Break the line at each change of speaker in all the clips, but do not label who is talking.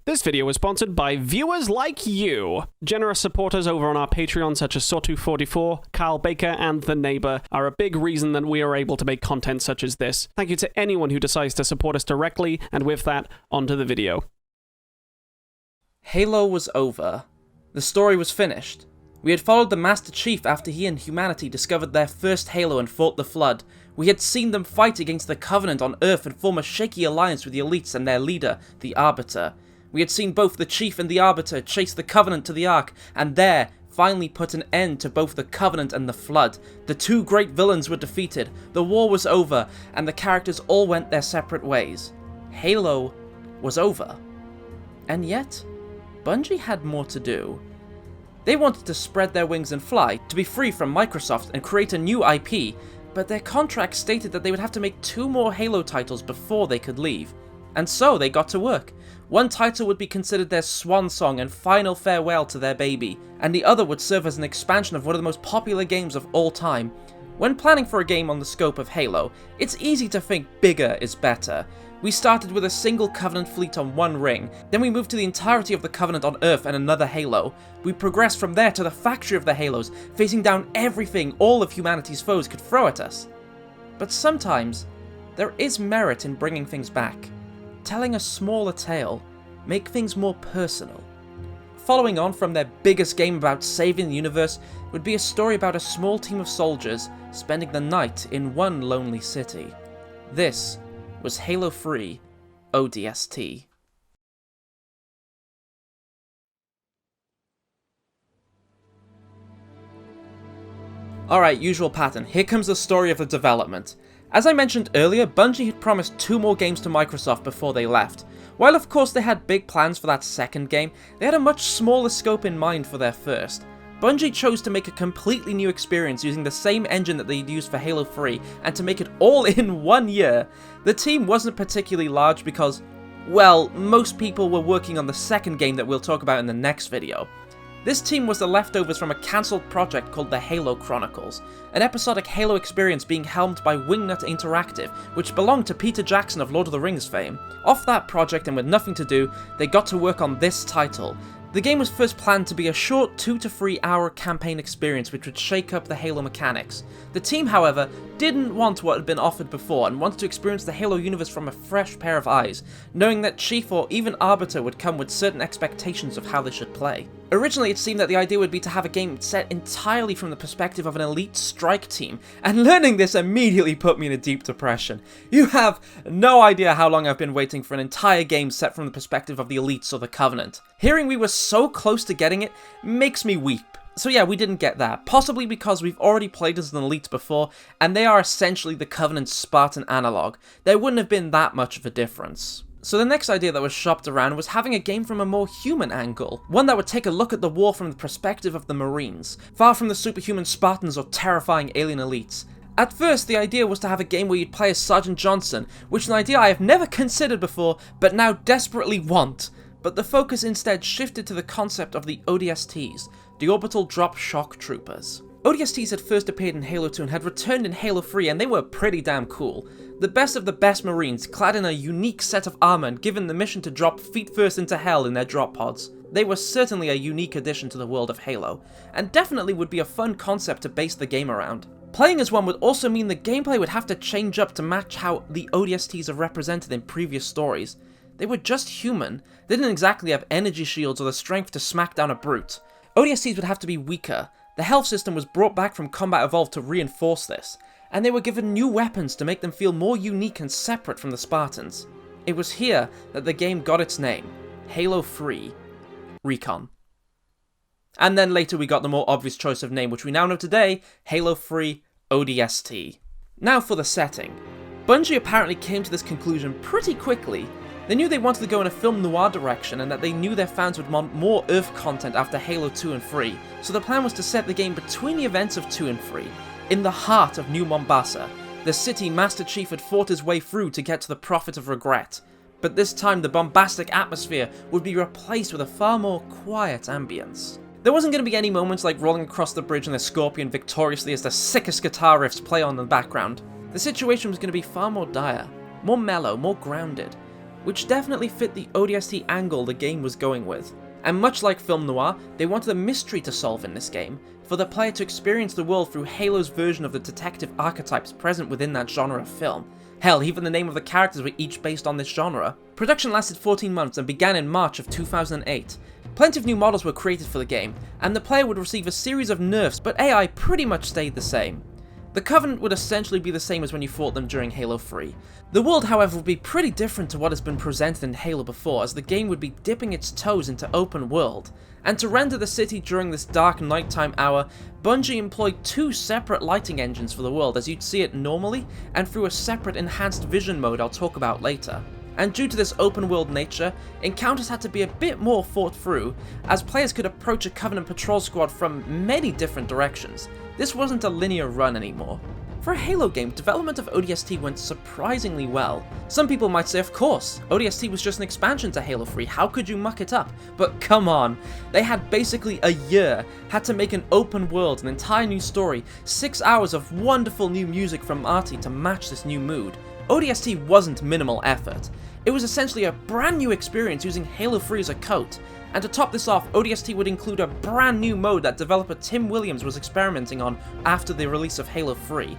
This video is sponsored by viewers like you. Generous supporters over on our Patreon such as Sortu44, Kyle Baker, and The Neighbor are a big reason that we are able to make content such as this. Thank you to anyone who decides to support us directly, and with that, onto the video.
Halo was over. The story was finished. We had followed the Master Chief after he and humanity discovered their first Halo and fought the Flood. We had seen them fight against the Covenant on Earth and form a shaky alliance with the Elites and their leader, the Arbiter. We had seen both the Chief and the Arbiter chase the Covenant to the Ark, and there, finally put an end to both the Covenant and the Flood. The two great villains were defeated, the war was over, and the characters all went their separate ways. Halo was over. And yet, Bungie had more to do. They wanted to spread their wings and fly, to be free from Microsoft and create a new IP, but their contract stated that they would have to make 2 more Halo titles before they could leave. And so they got to work. One title would be considered their swan song and final farewell to their baby, and the other would serve as an expansion of one of the most popular games of all time. When planning for a game on the scope of Halo, it's easy to think bigger is better. We started with a single Covenant fleet on one ring, then we moved to the entirety of the Covenant on Earth and another Halo. We progressed from there to the factory of the Halos, facing down everything all of humanity's foes could throw at us. But sometimes, there is merit in bringing things back. Telling a smaller tale, make things more personal. Following on from their biggest game about saving the universe would be a story about a small team of soldiers spending the night in one lonely city. This was Halo 3 ODST. Alright, usual pattern, here comes the story of the development. As I mentioned earlier, Bungie had promised 2 more games to Microsoft before they left. While of course they had big plans for that second game, they had a much smaller scope in mind for their first. Bungie chose to make a completely new experience using the same engine that they'd used for Halo 3, and to make it all in 1 year. The team wasn't particularly large because, well, most people were working on the second game that we'll talk about in the next video. This team was the leftovers from a cancelled project called the Halo Chronicles, an episodic Halo experience being helmed by Wingnut Interactive, which belonged to Peter Jackson of Lord of the Rings fame. Off that project and with nothing to do, they got to work on this title. The game was first planned to be a short 2 to 3 hour campaign experience which would shake up the Halo mechanics. The team, however, didn't want what had been offered before and wanted to experience the Halo universe from a fresh pair of eyes, knowing that Chief or even Arbiter would come with certain expectations of how they should play. Originally, it seemed that the idea would be to have a game set entirely from the perspective of an elite strike team, and learning this immediately put me in a deep depression. You have no idea how long I've been waiting for an entire game set from the perspective of the elites or the Covenant. Hearing we were so close to getting it makes me weep. So yeah, we didn't get that, possibly because we've already played as an elite before, and they are essentially the Covenant's Spartan analog. There wouldn't have been that much of a difference. So the next idea that was shopped around was having a game from a more human angle, one that would take a look at the war from the perspective of the Marines, far from the superhuman Spartans or terrifying alien elites. At first, the idea was to have a game where you'd play as Sergeant Johnson, which is an idea I have never considered before, but now desperately want. But the focus instead shifted to the concept of the ODSTs, the Orbital Drop Shock Troopers. ODSTs had first appeared in Halo 2 and had returned in Halo 3, and they were pretty damn cool. The best of the best Marines, clad in a unique set of armor and given the mission to drop feet first into hell in their drop pods. They were certainly a unique addition to the world of Halo, and definitely would be a fun concept to base the game around. Playing as one would also mean the gameplay would have to change up to match how the ODSTs are represented in previous stories. They were just human. They didn't exactly have energy shields or the strength to smack down a brute. ODSTs would have to be weaker. The health system was brought back from Combat Evolved to reinforce this, and they were given new weapons to make them feel more unique and separate from the Spartans. It was here that the game got its name, Halo 3 Recon. And then later we got the more obvious choice of name, which we now know today, Halo 3 ODST. Now for the setting. Bungie apparently came to this conclusion pretty quickly. They knew they wanted to go in a film noir direction, and that they knew their fans would want more Earth content after Halo 2 and 3, so the plan was to set the game between the events of 2 and 3, in the heart of New Mombasa, the city Master Chief had fought his way through to get to the Prophet of Regret. But this time the bombastic atmosphere would be replaced with a far more quiet ambience. There wasn't going to be any moments like rolling across the bridge in the Scorpion victoriously as the sickest guitar riffs play on in the background. The situation was going to be far more dire, more mellow, more grounded. which definitely fit the ODST angle the game was going with. And much like film noir, they wanted a mystery to solve in this game, for the player to experience the world through Halo's version of the detective archetypes present within that genre of film. Hell, even the name of the characters were each based on this genre. Production lasted 14 months and began in March of 2008. Plenty of new models were created for the game, and the player would receive a series of nerfs, but AI pretty much stayed the same. The Covenant would essentially be the same as when you fought them during Halo 3. The world, however, would be pretty different to what has been presented in Halo before, as the game would be dipping its toes into open world. And to render the city during this dark nighttime hour, Bungie employed two separate lighting engines for the world as you'd see it normally, and through a separate enhanced vision mode I'll talk about later. And due to this open world nature, encounters had to be a bit more thought through, as players could approach a Covenant patrol squad from many different directions. This wasn't a linear run anymore. For a Halo game, development of ODST went surprisingly well. Some people might say, of course, ODST was just an expansion to Halo 3, how could you muck it up? But come on, they had basically a year, had to make an open world, an entire new story, 6 hours of wonderful new music from Artie to match this new mood. ODST wasn't minimal effort. It was essentially a brand new experience using Halo 3 as a coat. And to top this off, ODST would include a brand new mode that developer Tim Williams was experimenting on after the release of Halo 3,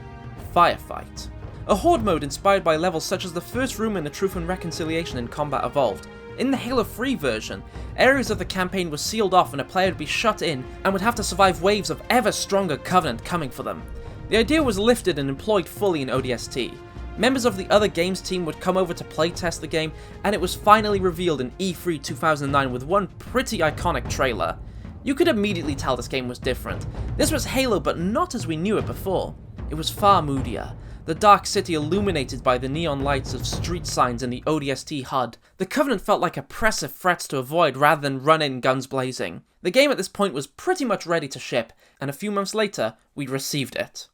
Firefight. A horde mode inspired by levels such as the first room in the Truth and Reconciliation in Combat Evolved. In the Halo 3 version, areas of the campaign were sealed off and a player would be shut in and would have to survive waves of ever stronger Covenant coming for them. The idea was lifted and employed fully in ODST. Members of the other games team would come over to playtest the game, and it was finally revealed in E3 2009 with one pretty iconic trailer. You could immediately tell this game was different. This was Halo, but not as we knew it before. It was far moodier. The dark city illuminated by the neon lights of street signs in the ODST HUD. The Covenant felt like oppressive threats to avoid rather than run in guns blazing. The game at this point was pretty much ready to ship, and a few months later, we received it.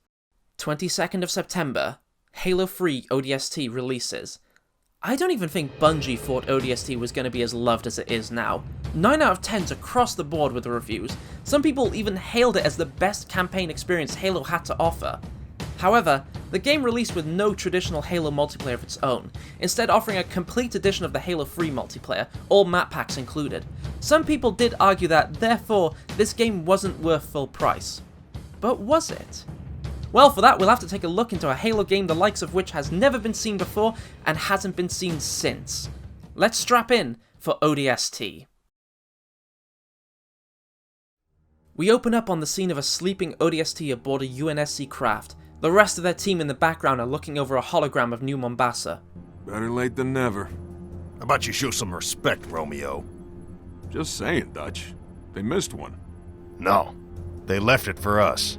22nd of September, Halo 3 ODST releases. I don't even think Bungie thought ODST was going to be as loved as it is now. 9 out of 10s across the board with the reviews. Some people even hailed it as the best campaign experience Halo had to offer. However, the game released with no traditional Halo multiplayer of its own, instead offering a complete edition of the Halo 3 multiplayer, all map packs included. Some people did argue that, therefore, this game wasn't worth full price. But was it? Well, for that, we'll have to take a look into a Halo game the likes of which has never been seen before and hasn't been seen since. Let's strap in for ODST. We open up on the scene of a sleeping ODST aboard a UNSC craft. The rest of their team in the background are looking over a hologram of New Mombasa.
Better late than never.
How about you show some respect, Romeo?
Just saying, Dutch. They missed one.
No, they left it for us.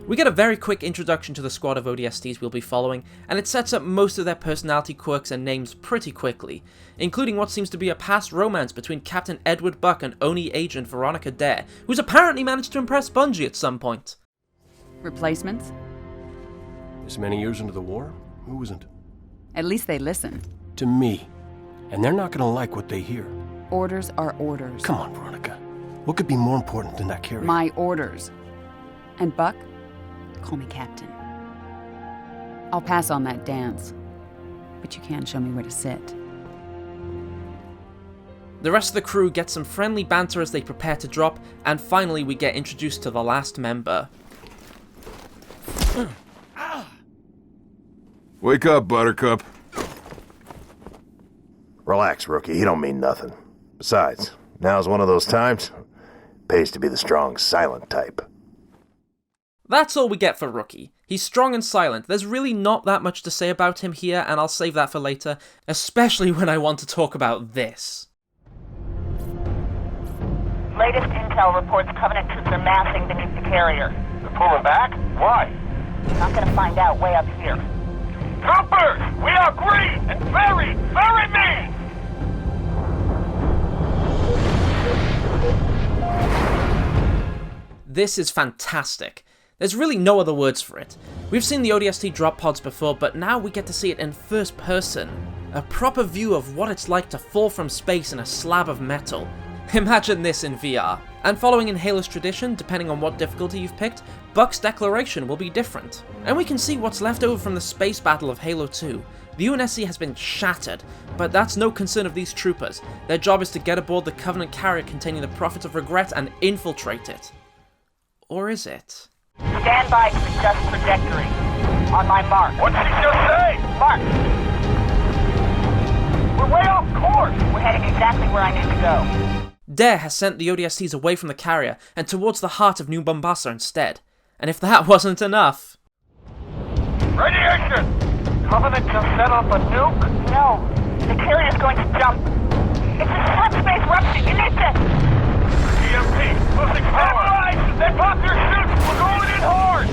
We get a very quick introduction to the squad of ODSTs we'll be following, and it sets up most of their personality quirks and names pretty quickly, including what seems to be a past romance between Captain Edward Buck and ONI agent Veronica Dare, who's apparently managed to impress Bungie at some point.
Replacements?
This many years into the war? Who isn't?
At least they listened.
To me. And they're not gonna like what they hear.
Orders are orders.
Come on, Veronica. What could be more important than that carrier?
My orders. And Buck? Call me Captain. I'll pass on that dance, but you can show me where to sit.
The rest of the crew get some friendly banter as they prepare to drop, and finally we get introduced to the last member.
Wake up, Buttercup.
Relax, rookie. He don't mean nothing. Besides, now's one of those times. Pays to be the strong, silent type.
That's all we get for Rookie. He's strong and silent. There's really not that much to say about him here, and I'll save that for later, especially when I want to talk about this.
Latest intel reports Covenant troops are massing beneath the carrier.
They're pulling back? Why?
Not gonna find out way up here.
Troopers! We are green and very, very mean!
This is fantastic. There's really no other words for it. We've seen the ODST drop pods before, but now we get to see it in first person. A proper view of what it's like to fall from space in a slab of metal. Imagine this in VR. And following in Halo's tradition, depending on what difficulty you've picked, Buck's declaration will be different. And we can see what's left over from the space battle of Halo 2. The ONSC has been shattered, but that's no concern of these troopers. Their job is to get aboard the Covenant carrier containing the Prophet of Regret and infiltrate it. Or is it?
Stand by to adjust trajectory. On my mark.
What'd she just say?
Mark.
We're way off course.
We're heading exactly where I need to go.
Dare has sent the ODSTs away from the carrier and towards the heart of New Mombasa instead. And if that wasn't enough...
Radiation! Covenant just set off a nuke?
No, the carrier's going to jump. It's a slip-space rupture. You need to...
EMP, losing power! They popped their chutes! We're going in hard!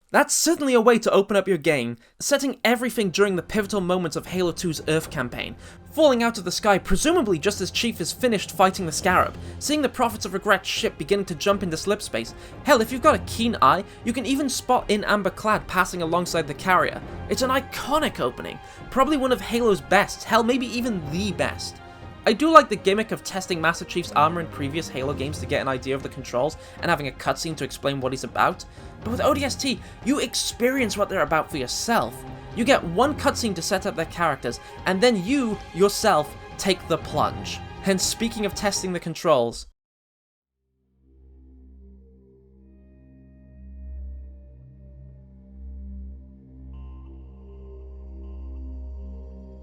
That's certainly a way to open up your game, setting everything during the pivotal moments of Halo 2's Earth campaign, falling out of the sky presumably just as Chief is finished fighting the Scarab, seeing the Prophets of Regret ship beginning to jump into slipspace. Hell, if you've got a keen eye, you can even spot in Amber Clad passing alongside the carrier. It's an iconic opening, probably one of Halo's best, hell maybe even the best. I do like the gimmick of testing Master Chief's armor in previous Halo games to get an idea of the controls and having a cutscene to explain what he's about, but with ODST, you experience what they're about for yourself. You get one cutscene to set up their characters, and then you, yourself, take the plunge. Hence, speaking of testing the controls,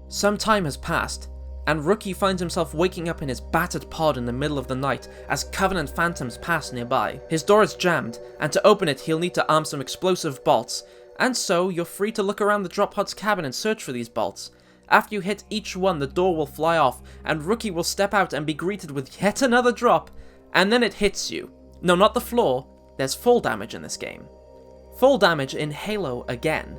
some time has passed, and Rookie finds himself waking up in his battered pod in the middle of the night as Covenant phantoms pass nearby. His door is jammed, and to open it he'll need to arm some explosive bolts, and so you're free to look around the drop pod's cabin and search for these bolts. After you hit each one, the door will fly off, and Rookie will step out and be greeted with yet another drop, and then it hits you. No, not the floor, there's fall damage in this game. Fall damage in Halo again.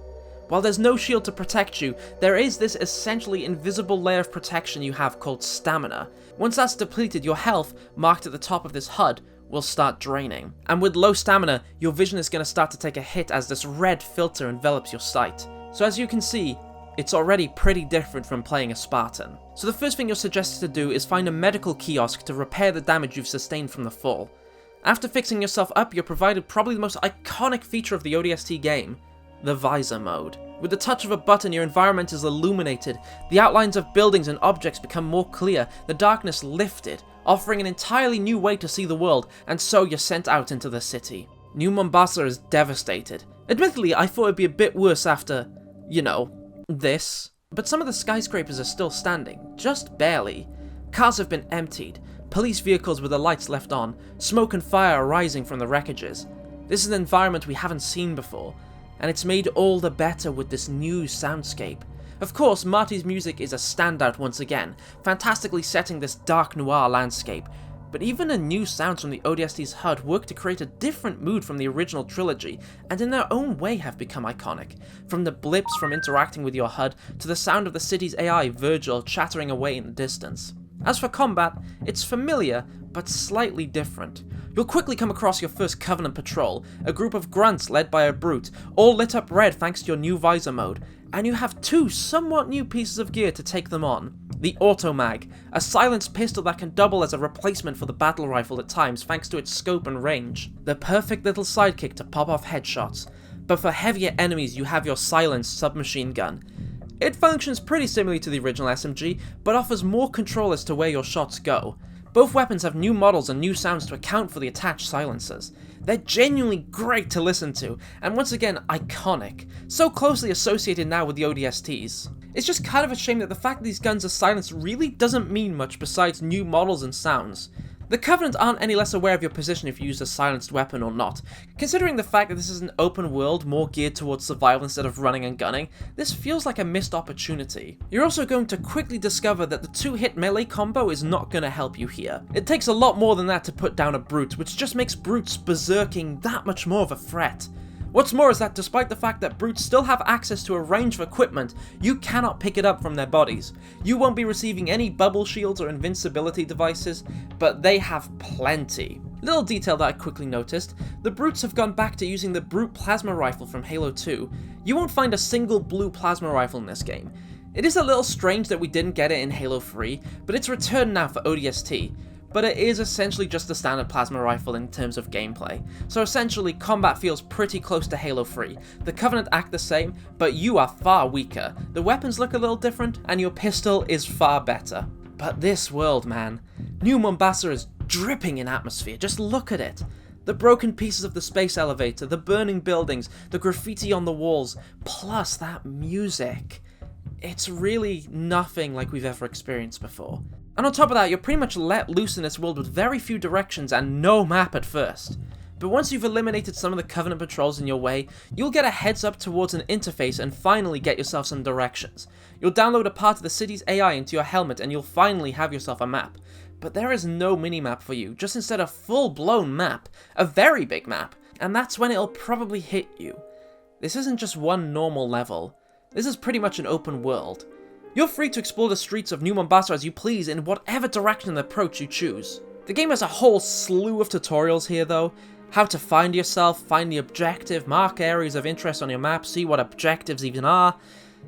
While there's no shield to protect you, there is this essentially invisible layer of protection you have called stamina. Once that's depleted, your health, marked at the top of this HUD, will start draining. And with low stamina, your vision is going to start to take a hit as this red filter envelops your sight. So as you can see, it's already pretty different from playing a Spartan. So the first thing you're suggested to do is find a medical kiosk to repair the damage you've sustained from the fall. After fixing yourself up, you're provided probably the most iconic feature of the ODST game, the visor mode. With the touch of a button, your environment is illuminated, the outlines of buildings and objects become more clear, the darkness lifted, offering an entirely new way to see the world, and so you're sent out into the city. New Mombasa is devastated. Admittedly, I thought it'd be a bit worse after, you know, this. But some of the skyscrapers are still standing, just barely. Cars have been emptied, police vehicles with the lights left on, smoke and fire are rising from the wreckages. This is an environment we haven't seen before, and it's made all the better with this new soundscape. Of course, Marty's music is a standout once again, fantastically setting this dark noir landscape, but even the new sounds from the ODST's HUD work to create a different mood from the original trilogy, and in their own way have become iconic, from the blips from interacting with your HUD to the sound of the city's AI Virgil chattering away in the distance. As for combat, it's familiar, but slightly different. You'll quickly come across your first Covenant patrol, a group of grunts led by a brute, all lit up red thanks to your new visor mode, and you have two somewhat new pieces of gear to take them on. The Automag, a silenced pistol that can double as a replacement for the battle rifle at times thanks to its scope and range. The perfect little sidekick to pop off headshots. But for heavier enemies you have your silenced submachine gun. It functions pretty similarly to the original SMG, but offers more control as to where your shots go. Both weapons have new models and new sounds to account for the attached silencers. They're genuinely great to listen to, and once again, iconic. So closely associated now with the ODSTs. It's just kind of a shame that the fact that these guns are silenced really doesn't mean much besides new models and sounds. The Covenant aren't any less aware of your position if you use a silenced weapon or not. Considering the fact that this is an open world more geared towards survival instead of running and gunning, this feels like a missed opportunity. You're also going to quickly discover that the 2-hit melee combo is not going to help you here. It takes a lot more than that to put down a brute, which just makes brutes berserking that much more of a threat. What's more is that despite the fact that brutes still have access to a range of equipment, you cannot pick it up from their bodies. You won't be receiving any bubble shields or invincibility devices, but they have plenty. Little detail that I quickly noticed, the Brutes have gone back to using the Brute Plasma Rifle from Halo 2. You won't find a single blue plasma rifle in this game. It is a little strange that we didn't get it in Halo 3, but it's returned now for ODST. But it is essentially just a standard plasma rifle in terms of gameplay. So essentially, combat feels pretty close to Halo 3. The Covenant act the same, but you are far weaker. The weapons look a little different, and your pistol is far better. But this world, man. New Mombasa is dripping in atmosphere, just look at it. The broken pieces of the space elevator, the burning buildings, the graffiti on the walls, plus that music. It's really nothing like we've ever experienced before. And on top of that, you're pretty much let loose in this world with very few directions and no map at first. But once you've eliminated some of the Covenant patrols in your way, you'll get a heads up towards an interface and finally get yourself some directions. You'll download a part of the city's AI into your helmet and you'll finally have yourself a map. But there is no minimap for you, just instead a full-blown map, a very big map, and that's when it'll probably hit you. This isn't just one normal level, this is pretty much an open world. You're free to explore the streets of New Mombasa as you please in whatever direction and approach you choose. The game has a whole slew of tutorials here though, how to find yourself, find the objective, mark areas of interest on your map, see what objectives even are.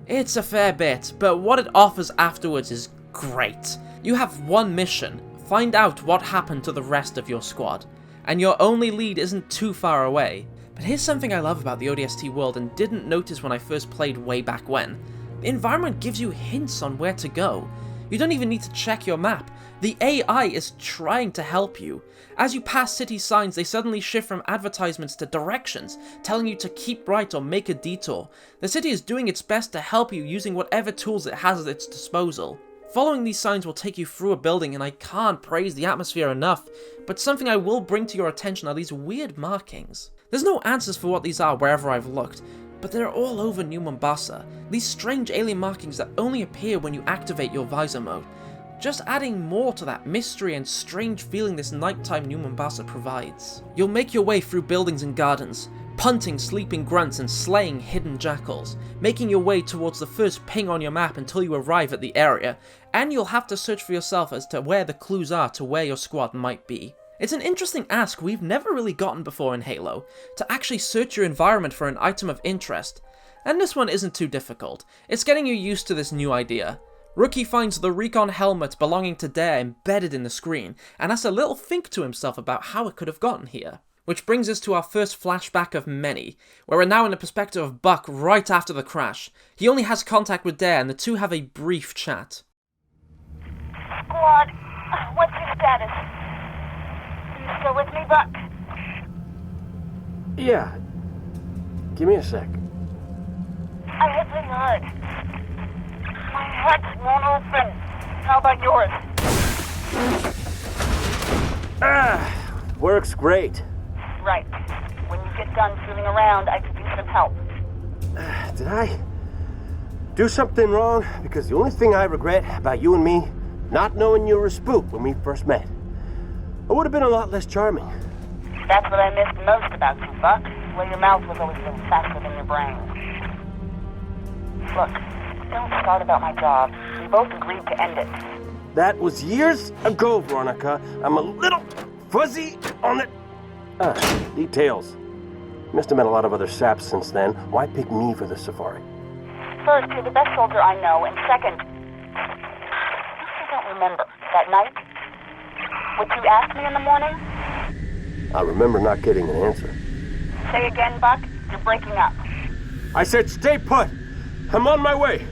It's a fair bit, but what it offers afterwards is great. You have one mission, find out what happened to the rest of your squad, and your only lead isn't too far away. But here's something I love about the ODST world and didn't notice when I first played way back when. The environment gives you hints on where to go. You don't even need to check your map. The AI is trying to help you. As you pass city signs, they suddenly shift from advertisements to directions, telling you to keep right or make a detour. The city is doing its best to help you using whatever tools it has at its disposal. Following these signs will take you through a building, and I can't praise the atmosphere enough, but something I will bring to your attention are these weird markings. There's no answers for what these are wherever I've looked, but they're all over New Mombasa, these strange alien markings that only appear when you activate your visor mode, just adding more to that mystery and strange feeling this nighttime New Mombasa provides. You'll make your way through buildings and gardens, punting sleeping grunts and slaying hidden jackals, making your way towards the first ping on your map until you arrive at the area, and you'll have to search for yourself as to where the clues are to where your squad might be. It's an interesting ask we've never really gotten before in Halo, to actually search your environment for an item of interest, and this one isn't too difficult. It's getting you used to this new idea. Rookie finds the recon helmet belonging to Dare embedded in the screen, and has a little think to himself about how it could have gotten here. Which brings us to our first flashback of many, where we're now in the perspective of Buck right after the crash. He only has contact with Dare, and the two have a brief chat.
Squad, what's your status? Are you still with me, Buck?
Yeah. Give me a sec.
I hit really hard. My hatch won't open. How about yours?
Works great.
Right. When you get done fooling around, I could use some help.
Did I do something wrong? Because the only thing I regret about you and me, not knowing you were a spook when we first met. I would have been a lot less charming.
That's what I missed most about you, Buck. Well, your mouth was always a little faster than your brain. Look, don't start about my job. We both agreed to end it.
That was years ago, Veronica. I'm a little fuzzy on it. Details. Must have met a lot of other saps since then. Why pick me for the safari?
First, you're the best soldier I know, and second, I don't remember. That night? What you asked me in the morning?
I remember not getting an answer.
Say again, Buck. You're breaking up.
I said stay put. I'm on my way.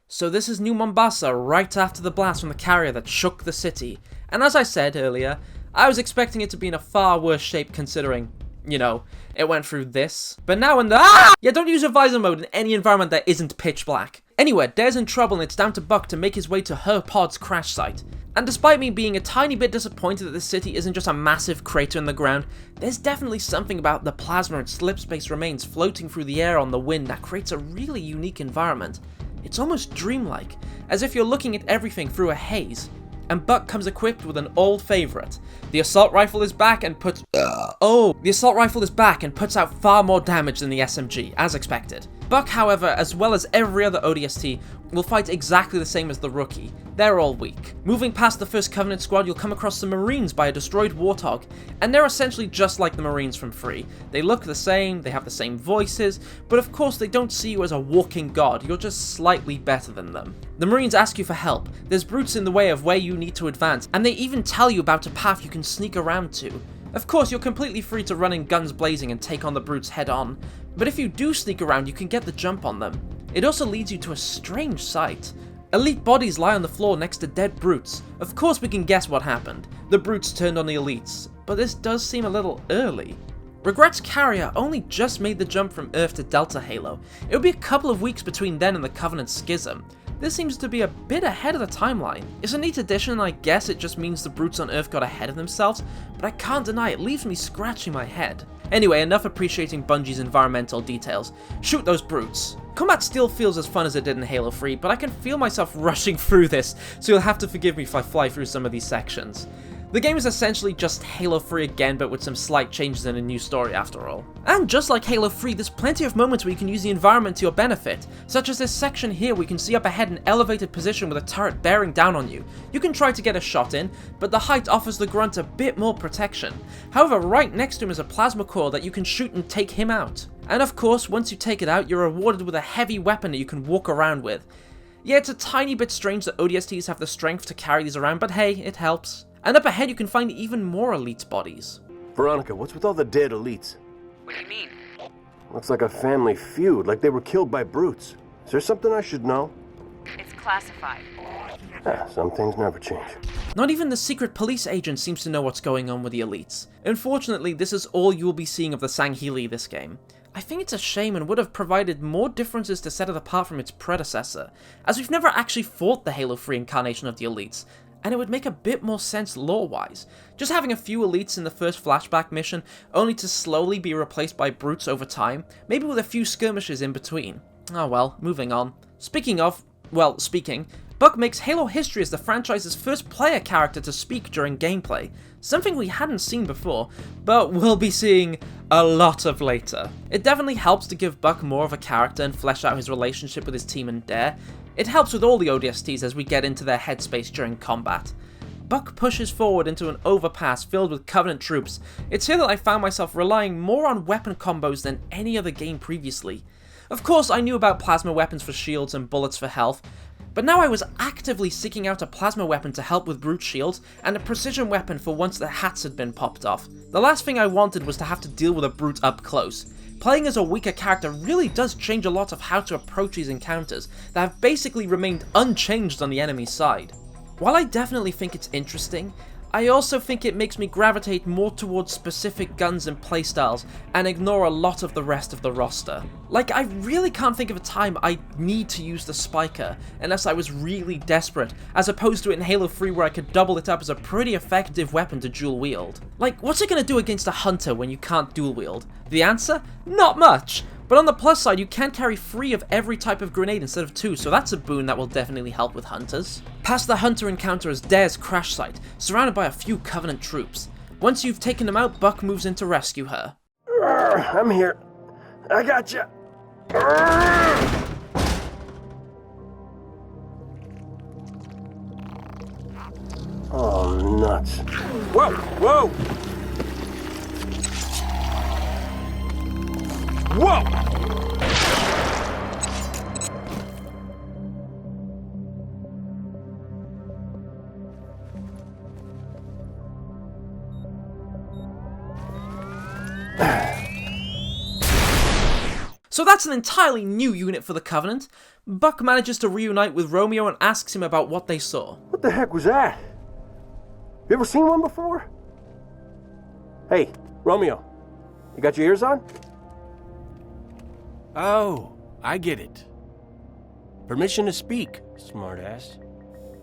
So this is New Mombasa right after the blast from the carrier that shook the city. And as I said earlier, I was expecting it to be in a far worse shape considering, you know, it went through this. But now in the yeah, don't use your visor mode in any environment that isn't pitch black. Anyway, Dare's in trouble and it's down to Buck to make his way to her pod's crash site. And despite me being a tiny bit disappointed that this city isn't just a massive crater in the ground, there's definitely something about the plasma and slipspace remains floating through the air on the wind that creates a really unique environment. It's almost dreamlike, as if you're looking at everything through a haze. And Buck comes equipped with an old favorite. The assault rifle is back and puts... the assault rifle is back and puts out far more damage than the SMG, as expected. Buck, however, as well as every other ODST, will fight exactly the same as the rookie. They're all weak. Moving past the first Covenant squad, you'll come across some Marines by a destroyed Warthog, and they're essentially just like the Marines from 3. They look the same, they have the same voices, but of course they don't see you as a walking god, you're just slightly better than them. The Marines ask you for help, there's brutes in the way of where you need to advance, and they even tell you about a path you can sneak around to. Of course, you're completely free to run in guns blazing and take on the brutes head on, but if you do sneak around, you can get the jump on them. It also leads you to a strange sight. Elite bodies lie on the floor next to dead brutes. Of course we can guess what happened. The brutes turned on the elites, but this does seem a little early. Regret's carrier only just made the jump from Earth to Delta Halo. It would be a couple of weeks between then and the Covenant schism. This seems to be a bit ahead of the timeline. It's a neat addition and I guess it just means the brutes on Earth got ahead of themselves, but I can't deny it leaves me scratching my head. Anyway, enough appreciating Bungie's environmental details. Shoot those brutes. Combat still feels as fun as it did in Halo 3, but I can feel myself rushing through this, so you'll have to forgive me if I fly through some of these sections. The game is essentially just Halo 3 again, but with some slight changes and a new story after all. And just like Halo 3, there's plenty of moments where you can use the environment to your benefit, such as this section here where you can see up ahead an elevated position with a turret bearing down on you. You can try to get a shot in, but the height offers the grunt a bit more protection. However, right next to him is a plasma core that you can shoot and take him out. And of course, once you take it out, you're rewarded with a heavy weapon that you can walk around with. Yeah, it's a tiny bit strange that ODSTs have the strength to carry these around, but hey, it helps. And up ahead you can find even more elite bodies.
Veronica, what's with all the dead elites?
What do you mean?
Looks like a family feud, like they were killed by brutes. Is there something I should know?
It's classified.
Some things never change.
Not even the secret police agent seems to know what's going on with the elites. Unfortunately, this is all you will be seeing of the Sangheili this game. I think it's a shame and would have provided more differences to set it apart from its predecessor, as we've never actually fought the Halo 3 incarnation of the elites, and it would make a bit more sense lore-wise. Just having a few elites in the first flashback mission, only to slowly be replaced by brutes over time, maybe with a few skirmishes in between. Oh well, moving on. Speaking, Buck makes Halo history as the franchise's first player character to speak during gameplay, something we hadn't seen before, but we'll be seeing a lot of later. It definitely helps to give Buck more of a character and flesh out his relationship with his team and Dare. It helps with all the ODSTs as we get into their headspace during combat. Buck pushes forward into an overpass filled with Covenant troops. It's here that I found myself relying more on weapon combos than any other game previously. Of course, I knew about plasma weapons for shields and bullets for health, but now I was actively seeking out a plasma weapon to help with brute shields, and a precision weapon for once the hats had been popped off. The last thing I wanted was to have to deal with a brute up close. Playing as a weaker character really does change a lot of how to approach these encounters that have basically remained unchanged on the enemy side. While I definitely think it's interesting, I also think it makes me gravitate more towards specific guns and playstyles and ignore a lot of the rest of the roster. Like, I really can't think of a time I need to use the Spiker unless I was really desperate, as opposed to in Halo 3 where I could double it up as a pretty effective weapon to dual wield. Like, what's it gonna do against a hunter when you can't dual wield? The answer? Not much! But on the plus side, you can carry 3 of every type of grenade instead of 2, so that's a boon that will definitely help with hunters. Past the hunter encounter is Dare's crash site, surrounded by a few Covenant troops. Once you've taken them out, Buck moves in to rescue her.
I'm here. I gotcha. Oh, nuts. Whoa, whoa! Whoa!
So that's an entirely new unit for the Covenant. Buck manages to reunite with Romeo and asks him about what they saw.
What the heck was that? You ever seen one before? Hey, Romeo, you got your ears on?
Oh, I get it. Permission to speak, smartass.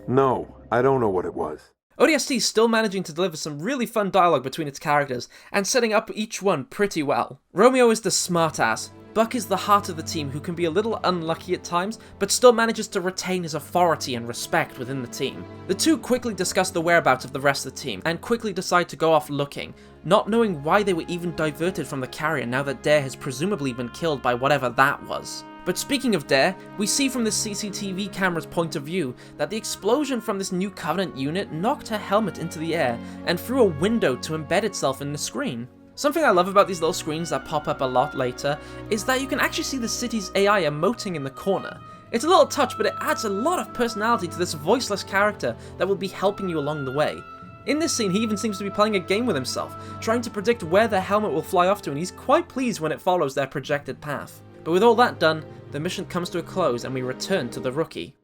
No, I don't know what it was.
ODST is still managing to deliver some really fun dialogue between its characters, and setting up each one pretty well. Romeo is the smartass. Buck is the heart of the team who can be a little unlucky at times, but still manages to retain his authority and respect within the team. The two quickly discuss the whereabouts of the rest of the team, and quickly decide to go off looking, not knowing why they were even diverted from the carrier now that Dare has presumably been killed by whatever that was. But speaking of dare, we see from the CCTV camera's point of view that the explosion from this new Covenant unit knocked her helmet into the air and through a window to embed itself in the screen. Something I love about these little screens that pop up a lot later is that you can actually see the city's AI emoting in the corner. It's a little touch, but it adds a lot of personality to this voiceless character that will be helping you along the way. In this scene, he even seems to be playing a game with himself, trying to predict where their helmet will fly off to, and he's quite pleased when it follows their projected path. But with all that done, the mission comes to a close and we return to the Rookie.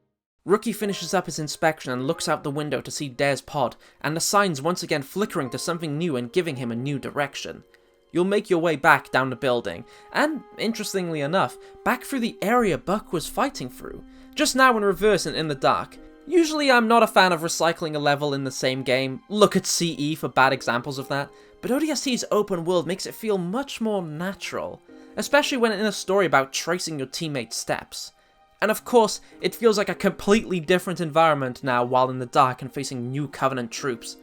Rookie finishes up his inspection and looks out the window to see Dare's pod, and the signs once again flickering to something new and giving him a new direction. You'll make your way back down the building, and, interestingly enough, back through the area Buck was fighting through, just now in reverse and in the dark. Usually I'm not a fan of recycling a level in the same game, look at CE for bad examples of that, but ODST's open world makes it feel much more natural, especially when in a story about tracing your teammates' steps. And of course, it feels like a completely different environment now while in the dark and facing new Covenant troops.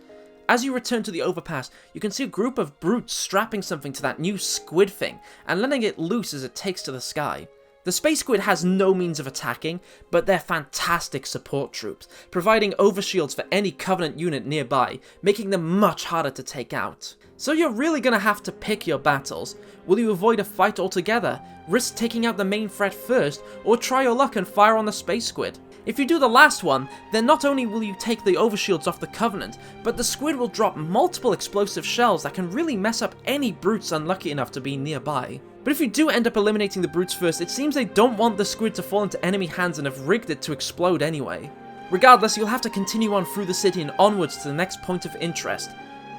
As you return to the overpass, you can see a group of brutes strapping something to that new squid thing and letting it loose as it takes to the sky. The Space Squid has no means of attacking, but they're fantastic support troops, providing overshields for any Covenant unit nearby, making them much harder to take out. So you're really gonna have to pick your battles. Will you avoid a fight altogether, risk taking out the main threat first, or try your luck and fire on the Space Squid? If you do the last one, then not only will you take the overshields off the Covenant, but the squid will drop multiple explosive shells that can really mess up any brutes unlucky enough to be nearby. But if you do end up eliminating the brutes first, it seems they don't want the squid to fall into enemy hands and have rigged it to explode anyway. Regardless, you'll have to continue on through the city and onwards to the next point of interest.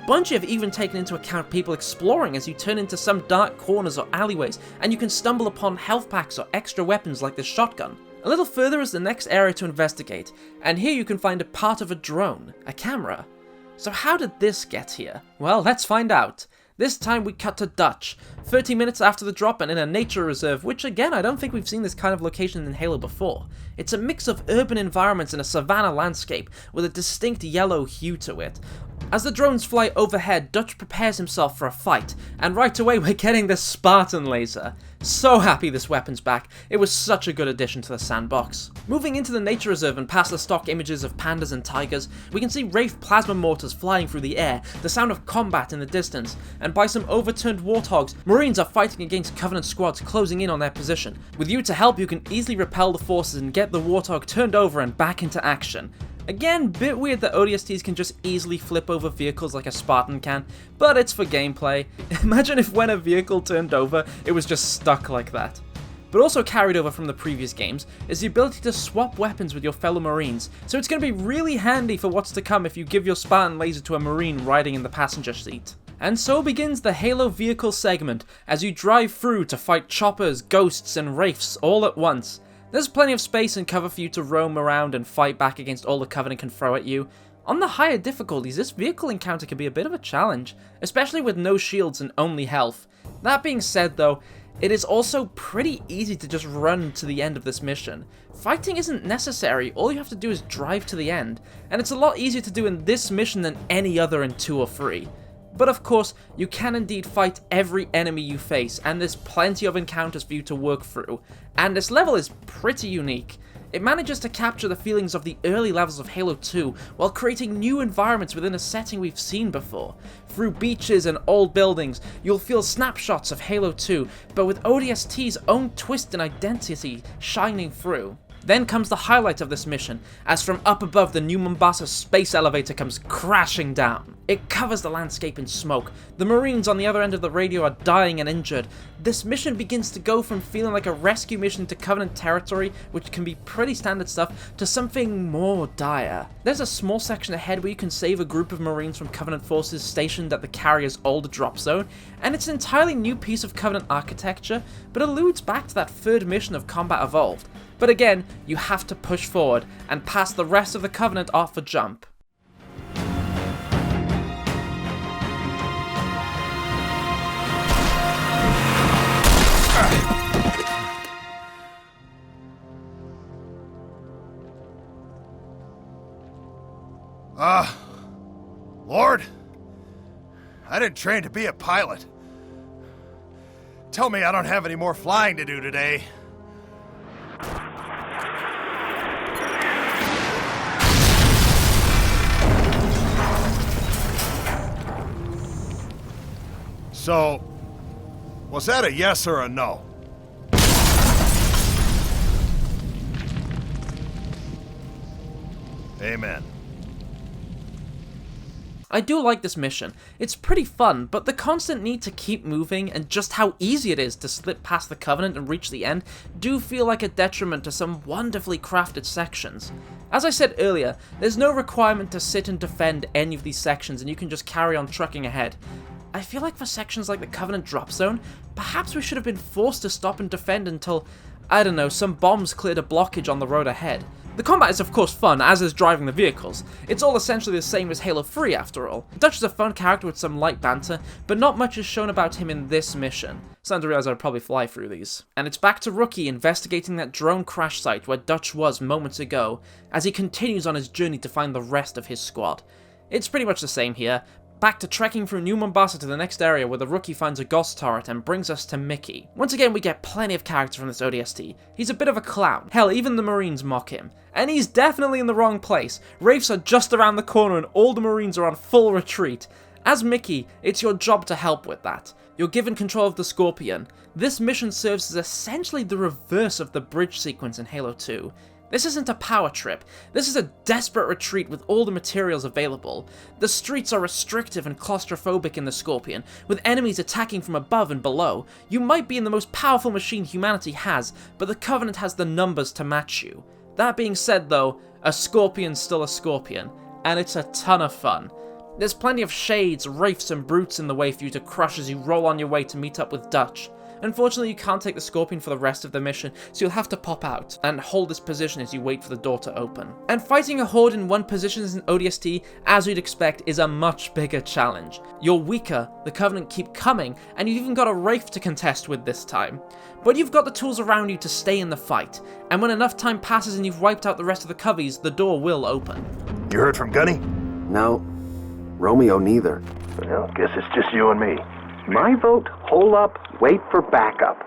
Bungie have even taken into account people exploring as you turn into some dark corners or alleyways, and you can stumble upon health packs or extra weapons like this shotgun. A little further is the next area to investigate, and here you can find a part of a drone, a camera. So how did this get here? Well, let's find out. This time we cut to Dutch, 30 minutes after the drop and in a nature reserve, which again, I don't think we've seen this kind of location in Halo before. It's a mix of urban environments and a savanna landscape with a distinct yellow hue to it. As the drones fly overhead, Dutch prepares himself for a fight, and right away we're getting the Spartan laser. So happy this weapon's back, it was such a good addition to the sandbox. Moving into the nature reserve and past the stock images of pandas and tigers, we can see Wraith plasma mortars flying through the air, the sound of combat in the distance, and by some overturned warthogs, Marines are fighting against Covenant squads closing in on their position. With you to help, you can easily repel the forces and get the warthog turned over and back into action. Again, bit weird that ODSTs can just easily flip over vehicles like a Spartan can, but it's for gameplay. Imagine if when a vehicle turned over, it was just stuck like that. But also carried over from the previous games is the ability to swap weapons with your fellow Marines, so it's going to be really handy for what's to come if you give your Spartan laser to a Marine riding in the passenger seat. And so begins the Halo vehicle segment, as you drive through to fight choppers, ghosts, and wraiths all at once. There's plenty of space and cover for you to roam around and fight back against all the Covenant can throw at you. On the higher difficulties, this vehicle encounter can be a bit of a challenge, especially with no shields and only health. That being said though, it is also pretty easy to just run to the end of this mission. Fighting isn't necessary, all you have to do is drive to the end, and it's a lot easier to do in this mission than any other in 2 or 3. But of course, you can indeed fight every enemy you face, and there's plenty of encounters for you to work through, and this level is pretty unique. It manages to capture the feelings of the early levels of Halo 2 while creating new environments within a setting we've seen before. Through beaches and old buildings, you'll feel snapshots of Halo 2, but with ODST's own twist and identity shining through. Then comes the highlight of this mission, as from up above the New Mombasa space elevator comes crashing down. It covers the landscape in smoke. The Marines on the other end of the radio are dying and injured. This mission begins to go from feeling like a rescue mission to Covenant territory, which can be pretty standard stuff, to something more dire. There's a small section ahead where you can save a group of Marines from Covenant forces stationed at the carrier's old drop zone, and it's an entirely new piece of Covenant architecture, but alludes back to that third mission of Combat Evolved. But again, you have to push forward and pass the rest of the Covenant off a jump.
Lord? I didn't train to be a pilot. Tell me I don't have any more flying to do today.
So, was that a yes or a no? Amen.
I do like this mission. It's pretty fun, but the constant need to keep moving and just how easy it is to slip past the Covenant and reach the end do feel like a detriment to some wonderfully crafted sections. As I said earlier, there's no requirement to sit and defend any of these sections and you can just carry on trucking ahead. I feel like for sections like the Covenant drop zone, perhaps we should have been forced to stop and defend until, I don't know, some bombs cleared a blockage on the road ahead. The combat is of course fun, as is driving the vehicles. It's all essentially the same as Halo 3 after all. Dutch is a fun character with some light banter, but not much is shown about him in this mission. Starting to realize I'd probably fly through these. And it's back to Rookie investigating that drone crash site where Dutch was moments ago, as he continues on his journey to find the rest of his squad. It's pretty much the same here. Back to trekking through New Mombasa to the next area where the Rookie finds a ghost turret and brings us to Mickey. Once again, we get plenty of character from this ODST. He's a bit of a clown. Hell, even the Marines mock him. And he's definitely in the wrong place. Wraiths are just around the corner and all the Marines are on full retreat. As Mickey, it's your job to help with that. You're given control of the Scorpion. This mission serves as essentially the reverse of the bridge sequence in Halo 2. This isn't a power trip, this is a desperate retreat with all the materials available. The streets are restrictive and claustrophobic in the Scorpion, with enemies attacking from above and below. You might be in the most powerful machine humanity has, but the Covenant has the numbers to match you. That being said though, a Scorpion's still a Scorpion, and it's a ton of fun. There's plenty of shades, wraiths and brutes in the way for you to crush as you roll on your way to meet up with Dutch. Unfortunately, you can't take the Scorpion for the rest of the mission, so you'll have to pop out and hold this position as you wait for the door to open. And fighting a horde in one position as an ODST, as you'd expect, is a much bigger challenge. You're weaker, the Covenant keep coming, and you've even got a Wraith to contest with this time. But you've got the tools around you to stay in the fight, and when enough time passes and you've wiped out the rest of the coveys, the door will open.
You heard from Gunny?
No. Romeo neither.
Well, guess it's just you and me.
My vote, hold up, wait for backup.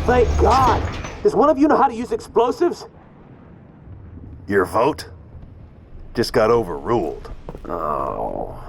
Thank God! Does one of you know how to use explosives?
Your vote just got overruled.
Oh.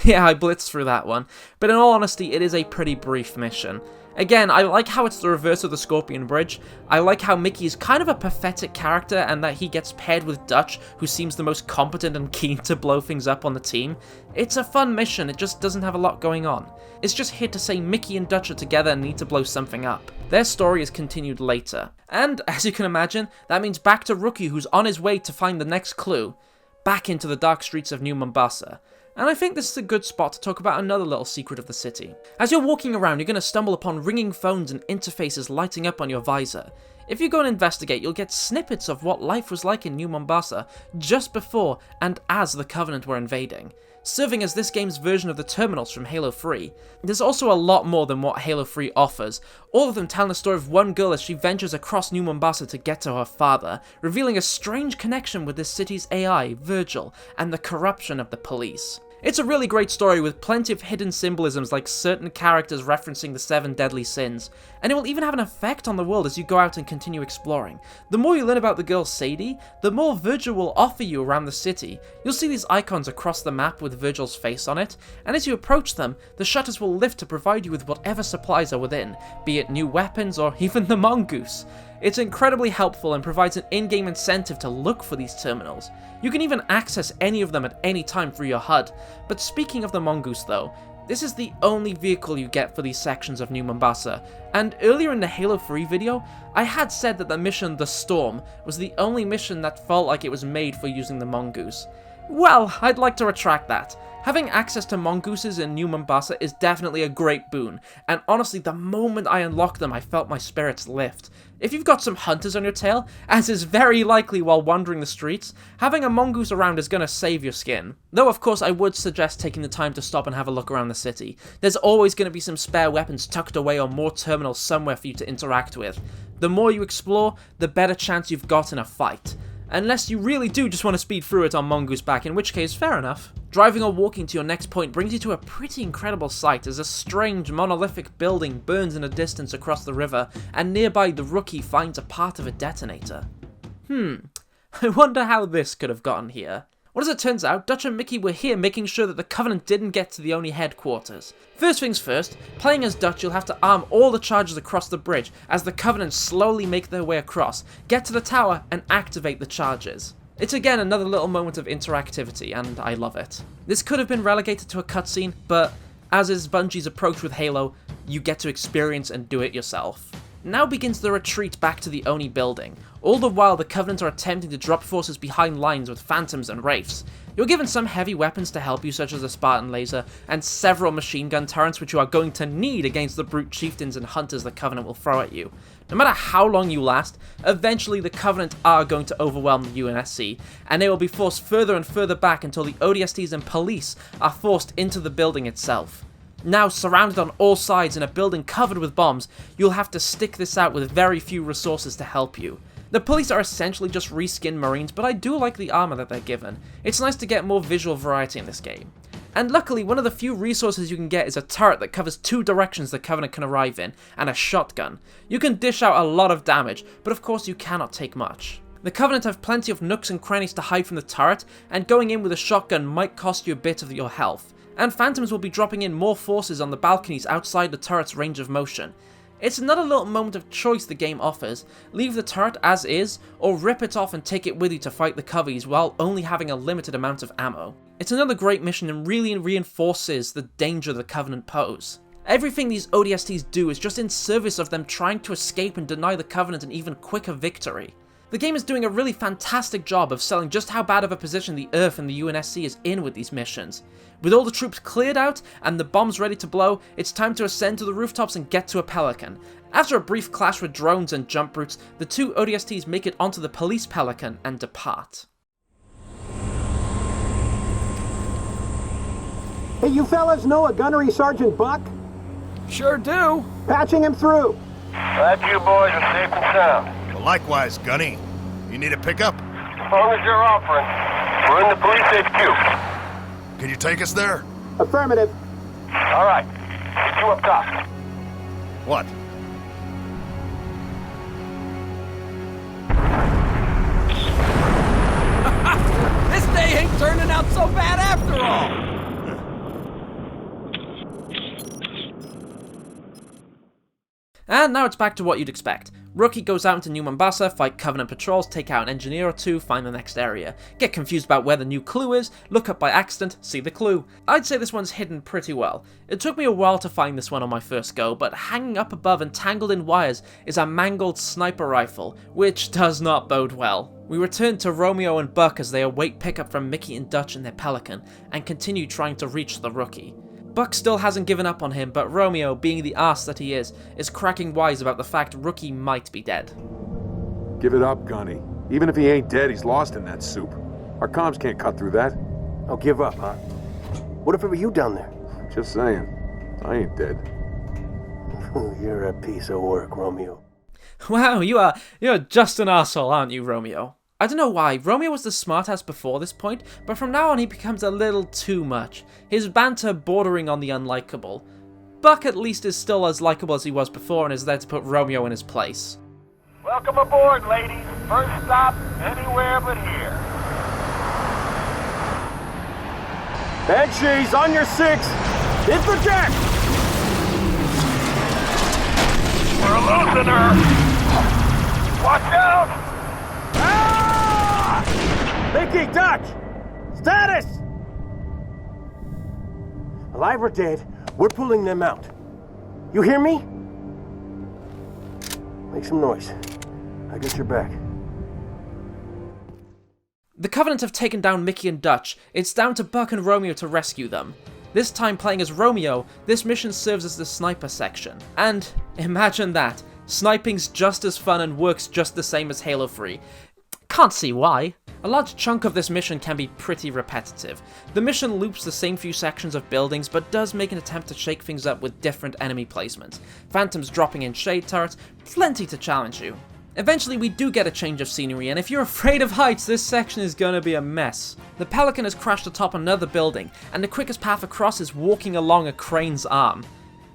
Yeah, I blitzed through that one, but in all honesty, it is a pretty brief mission. Again, I like how it's the reverse of the Scorpion Bridge. I like how Mickey is kind of a pathetic character and that he gets paired with Dutch, who seems the most competent and keen to blow things up on the team. It's a fun mission, it just doesn't have a lot going on. It's just here to say Mickey and Dutch are together and need to blow something up. Their story is continued later. And, as you can imagine, that means back to Rookie, who's on his way to find the next clue. Back into the dark streets of New Mombasa. And I think this is a good spot to talk about another little secret of the city. As you're walking around, you're going to stumble upon ringing phones and interfaces lighting up on your visor. If you go and investigate, you'll get snippets of what life was like in New Mombasa just before and as the Covenant were invading, serving as this game's version of the terminals from Halo 3. There's also a lot more than what Halo 3 offers, all of them telling the story of one girl as she ventures across New Mombasa to get to her father, revealing a strange connection with this city's AI, Virgil, and the corruption of the police. It's a really great story with plenty of hidden symbolisms like certain characters referencing the 7 deadly sins, and it will even have an effect on the world as you go out and continue exploring. The more you learn about the girl Sadie, the more Virgil will offer you around the city. You'll see these icons across the map with Virgil's face on it, and as you approach them, the shutters will lift to provide you with whatever supplies are within, be it new weapons or even the mongoose. It's incredibly helpful and provides an in-game incentive to look for these terminals. You can even access any of them at any time through your HUD. But speaking of the mongoose though, this is the only vehicle you get for these sections of New Mombasa, and earlier in the Halo 3 video, I had said that the mission The Storm was the only mission that felt like it was made for using the mongoose. Well, I'd like to retract that. Having access to mongooses in New Mombasa is definitely a great boon, and honestly, the moment I unlocked them, I felt my spirits lift. If you've got some hunters on your tail, as is very likely while wandering the streets, having a mongoose around is gonna save your skin. Though of course I would suggest taking the time to stop and have a look around the city. There's always gonna be some spare weapons tucked away or more terminals somewhere for you to interact with. The more you explore, the better chance you've got in a fight. Unless you really do just want to speed through it on Mongoose back, in which case, fair enough. Driving or walking to your next point brings you to a pretty incredible sight as a strange monolithic building burns in the distance across the river, and nearby the Rookie finds a part of a detonator. I wonder how this could have gotten here. Well, as it turns out, Dutch and Mickey were here making sure that the Covenant didn't get to the ONI headquarters. First things first, playing as Dutch, you'll have to arm all the charges across the bridge as the Covenant slowly make their way across, get to the tower, and activate the charges. It's again another little moment of interactivity, and I love it. This could have been relegated to a cutscene, but as is Bungie's approach with Halo, you get to experience and do it yourself. Now begins the retreat back to the ONI building. All the while, the Covenant are attempting to drop forces behind lines with Phantoms and Wraiths. You're given some heavy weapons to help you, such as a Spartan laser, and several machine gun turrets which you are going to need against the brute chieftains and hunters the Covenant will throw at you. No matter how long you last, eventually the Covenant are going to overwhelm the UNSC, and they will be forced further and further back until the ODSTs and police are forced into the building itself. Now surrounded on all sides in a building covered with bombs, you'll have to stick this out with very few resources to help you. The police are essentially just reskinned Marines, but I do like the armor that they're given. It's nice to get more visual variety in this game. And luckily, one of the few resources you can get is a turret that covers 2 directions the Covenant can arrive in, and a shotgun. You can dish out a lot of damage, but of course you cannot take much. The Covenant have plenty of nooks and crannies to hide from the turret, and going in with a shotgun might cost you a bit of your health. And Phantoms will be dropping in more forces on the balconies outside the turret's range of motion. It's another little moment of choice the game offers. Leave the turret as is, or rip it off and take it with you to fight the Covies while only having a limited amount of ammo. It's another great mission and really reinforces the danger the Covenant pose. Everything these ODSTs do is just in service of them trying to escape and deny the Covenant an even quicker victory. The game is doing a really fantastic job of selling just how bad of a position the Earth and the UNSC is in with these missions. With all the troops cleared out and the bombs ready to blow, it's time to ascend to the rooftops and get to a Pelican. After a brief clash with drones and jump brutes, the 2 ODSTs make it onto the police Pelican and depart.
Hey, you fellas know a gunnery Sergeant Buck?
Sure do.
Patching him through.
Glad you boys are safe and sound.
Well, likewise, Gunny. You need a pickup?
As long as you're offering. We're in the police HQ.
Can you take us there?
Affirmative.
All right. Get you up top.
What?
This day ain't turning out so bad after all.
And now it's back to what you'd expect. Rookie goes out into New Mombasa, fight Covenant patrols, take out an engineer or 2, find the next area. Get confused about where the new clue is, look up by accident, see the clue. I'd say this one's hidden pretty well. It took me a while to find this one on my first go, but hanging up above and tangled in wires is a mangled sniper rifle, which does not bode well. We return to Romeo and Buck as they await pickup from Mickey and Dutch in their Pelican, and continue trying to reach the Rookie. Buck still hasn't given up on him, but Romeo, being the ass that he is cracking wise about the fact Rookie might be dead.
Give it up, Gunny. Even if he ain't dead, he's lost in that soup. Our comms can't cut through that.
Oh, give up, huh? What if it were you down there?
Just saying. I ain't dead.
You're a piece of work, Romeo.
Wow, you're just an asshole, aren't you, Romeo? I don't know why, Romeo was the smartass before this point, but from now on he becomes a little too much. His banter bordering on the unlikable. Buck at least is still as likable as he was before and is there to put Romeo in his place.
Welcome aboard, ladies. First stop, anywhere but here.
Banshees, on your 6! In for Jack!
We're losing her! Watch out!
Mickey, Dutch! Status! Alive or dead, we're pulling them out. You hear me? Make some noise. I got your back.
The Covenant have taken down Mickey and Dutch. It's down to Buck and Romeo to rescue them. This time playing as Romeo, this mission serves as the sniper section. And imagine that. Sniping's just as fun and works just the same as Halo 3. Can't see why. A large chunk of this mission can be pretty repetitive. The mission loops the same few sections of buildings, but does make an attempt to shake things up with different enemy placements. Phantoms dropping in shade turrets, plenty to challenge you. Eventually we do get a change of scenery, and if you're afraid of heights, this section is gonna be a mess. The Pelican has crashed atop another building, and the quickest path across is walking along a crane's arm.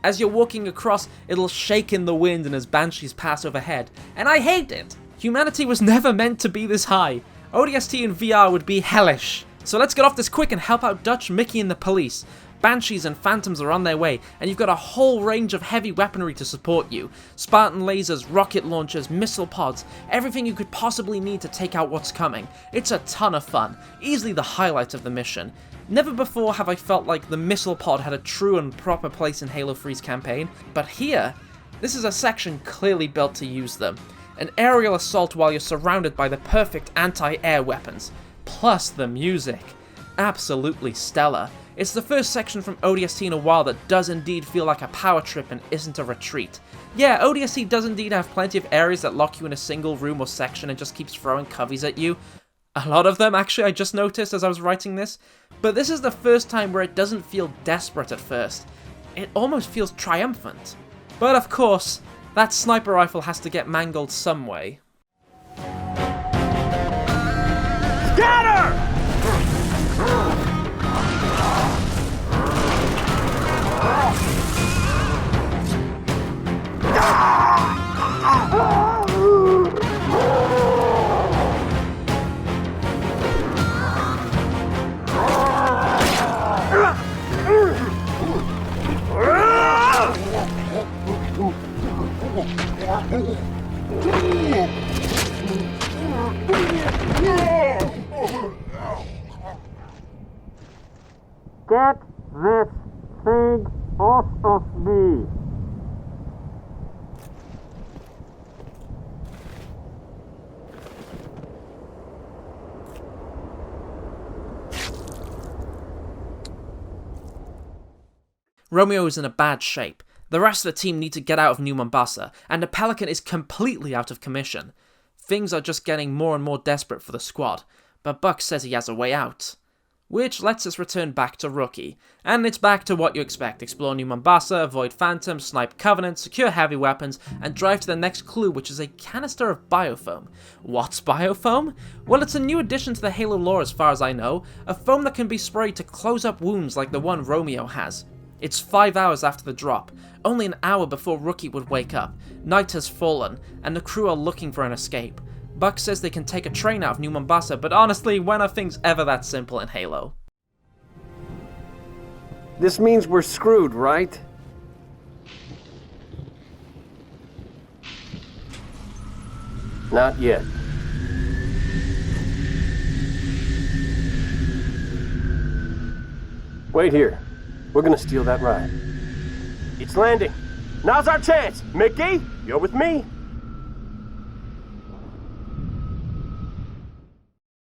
As you're walking across, it'll shake in the wind and as banshees pass overhead, and I hate it! Humanity was never meant to be this high. ODST in VR would be hellish. So let's get off this quick and help out Dutch, Mickey, and the police. Banshees and Phantoms are on their way, and you've got a whole range of heavy weaponry to support you. Spartan lasers, rocket launchers, missile pods, everything you could possibly need to take out what's coming. It's a ton of fun, easily the highlight of the mission. Never before have I felt like the missile pod had a true and proper place in Halo 3's campaign, but here, this is a section clearly built to use them. An aerial assault while you're surrounded by the perfect anti-air weapons, plus the music. Absolutely stellar. It's the first section from ODST in a while that does indeed feel like a power trip and isn't a retreat. Yeah, ODST does indeed have plenty of areas that lock you in a single room or section and just keeps throwing coveys at you. A lot of them, actually, I just noticed as I was writing this. But this is the first time where it doesn't feel desperate at first. It almost feels triumphant. But of course, that sniper rifle has to get mangled some way.
Scatter!
Get this thing off of me!
Romeo is in a bad shape. The rest of the team need to get out of New Mombasa, and the Pelican is completely out of commission. Things are just getting more and more desperate for the squad, but Buck says he has a way out. Which lets us return back to Rookie, and it's back to what you expect: explore New Mombasa, avoid Phantoms, snipe Covenant, secure heavy weapons, and drive to the next clue, which is a canister of biofoam. What's biofoam? Well, it's a new addition to the Halo lore as far as I know, a foam that can be sprayed to close up wounds like the one Romeo has. It's 5 hours after the drop, only an hour before Rookie would wake up. Night has fallen, and the crew are looking for an escape. Buck says they can take a train out of New Mombasa, but honestly, when are things ever that simple in Halo?
This means we're screwed, right? Not yet. Wait here. We're gonna steal that ride. It's landing. Now's our chance. Mickey, you're with me.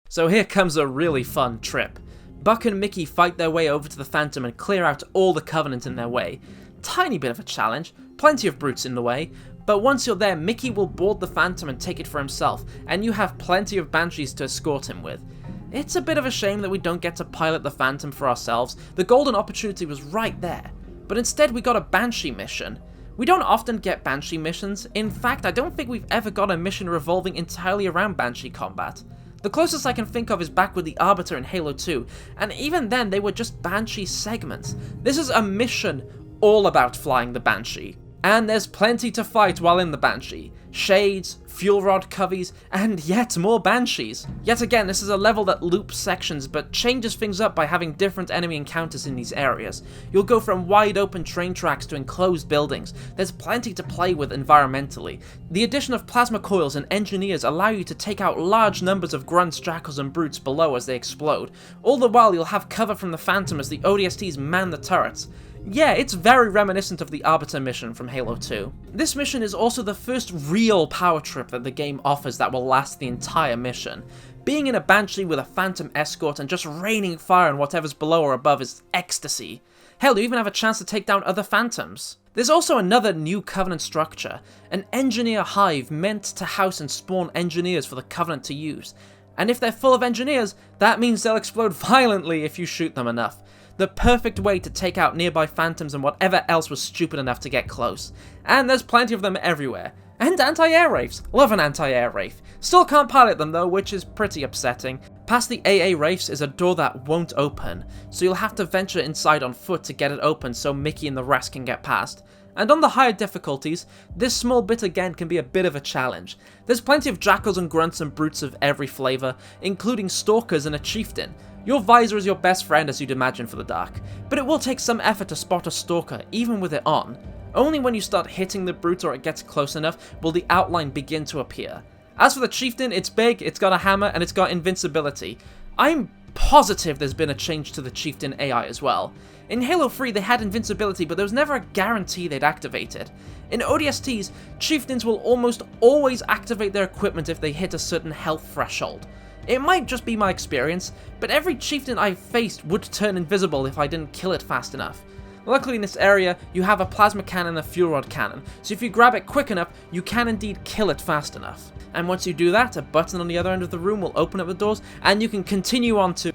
So here comes a really fun trip. Buck and Mickey fight their way over to the Phantom and clear out all the Covenant in their way. Tiny bit of a challenge, plenty of brutes in the way, but once you're there, Mickey will board the Phantom and take it for himself, and you have plenty of Banshees to escort him with. It's a bit of a shame that we don't get to pilot the Phantom for ourselves. The golden opportunity was right there, but instead we got a Banshee mission. We don't often get Banshee missions. In fact, I don't think we've ever got a mission revolving entirely around Banshee combat. The closest I can think of is back with the Arbiter in Halo 2, and even then they were just Banshee segments. This is a mission all about flying the Banshee. And there's plenty to fight while in the Banshee. Shades, fuel rod coveys, and yet more Banshees. Yet again, this is a level that loops sections, but changes things up by having different enemy encounters in these areas. You'll go from wide open train tracks to enclosed buildings. There's plenty to play with environmentally. The addition of plasma coils and engineers allow you to take out large numbers of grunts, jackals, and brutes below as they explode. All the while, you'll have cover from the Phantom as the ODSTs man the turrets. Yeah, it's very reminiscent of the Arbiter mission from Halo 2. This mission is also the first real power trip that the game offers that will last the entire mission. Being in a Banshee with a Phantom escort and just raining fire on whatever's below or above is ecstasy. Hell, you even have a chance to take down other Phantoms. There's also another new Covenant structure, an engineer hive meant to house and spawn engineers for the Covenant to use. And if they're full of engineers, that means they'll explode violently if you shoot them enough. The perfect way to take out nearby Phantoms and whatever else was stupid enough to get close. And there's plenty of them everywhere. And anti-air wraiths. Love an anti-air wraith. Still can't pilot them though, which is pretty upsetting. Past the AA wraiths is a door that won't open, so you'll have to venture inside on foot to get it open so Mickey and the rest can get past. And on the higher difficulties, this small bit again can be a bit of a challenge. There's plenty of jackals and grunts and brutes of every flavour, including stalkers and a chieftain. Your visor is your best friend as you'd imagine for the dark, but it will take some effort to spot a stalker even with it on. Only when you start hitting the brute or it gets close enough will the outline begin to appear. As for the chieftain, it's big, it's got a hammer, and it's got invincibility. I'm positive there's been a change to the chieftain AI as well. In Halo 3 they had invincibility, but there was never a guarantee they'd activate it. In ODSTs, chieftains will almost always activate their equipment if they hit a certain health threshold. It might just be my experience, but every chieftain I've faced would turn invisible if I didn't kill it fast enough. Luckily in this area, you have a plasma cannon and a fuel rod cannon, so if you grab it quick enough, you can indeed kill it fast enough. And once you do that, a button on the other end of the room will open up the doors, and you can continue on to...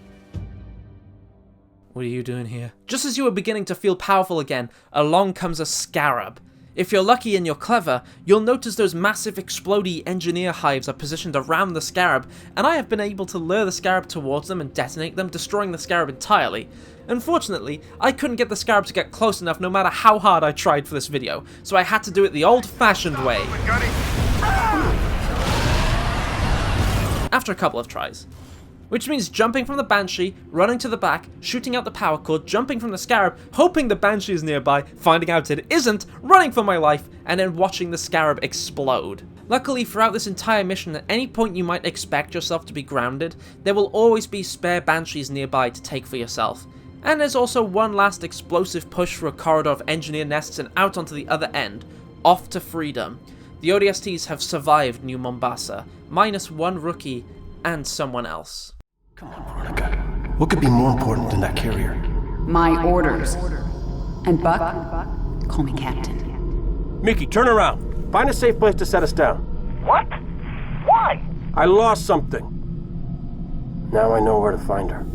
What are you doing here? Just as you are beginning to feel powerful again, along comes a scarab. If you're lucky and you're clever, you'll notice those massive explodey engineer hives are positioned around the scarab, and I have been able to lure the scarab towards them and detonate them, destroying the scarab entirely. Unfortunately, I couldn't get the scarab to get close enough no matter how hard I tried for this video, so I had to do it the old-fashioned way. After a couple of tries. Which means jumping from the Banshee, running to the back, shooting out the power cord, jumping from the Scarab, hoping the Banshee is nearby, finding out it isn't, running for my life, and then watching the Scarab explode. Luckily, throughout this entire mission, at any point you might expect yourself to be grounded, there will always be spare Banshees nearby to take for yourself. And there's also one last explosive push through a corridor of engineer nests and out onto the other end, off to freedom. The ODSTs have survived New Mombasa, minus one rookie and someone else.
Come on, Veronica. What could be more important than that carrier?
My orders. And Buck, call me Captain.
Mickey, turn around. Find a safe place to set us down.
What? Why?
I lost something. Now I know where to find her.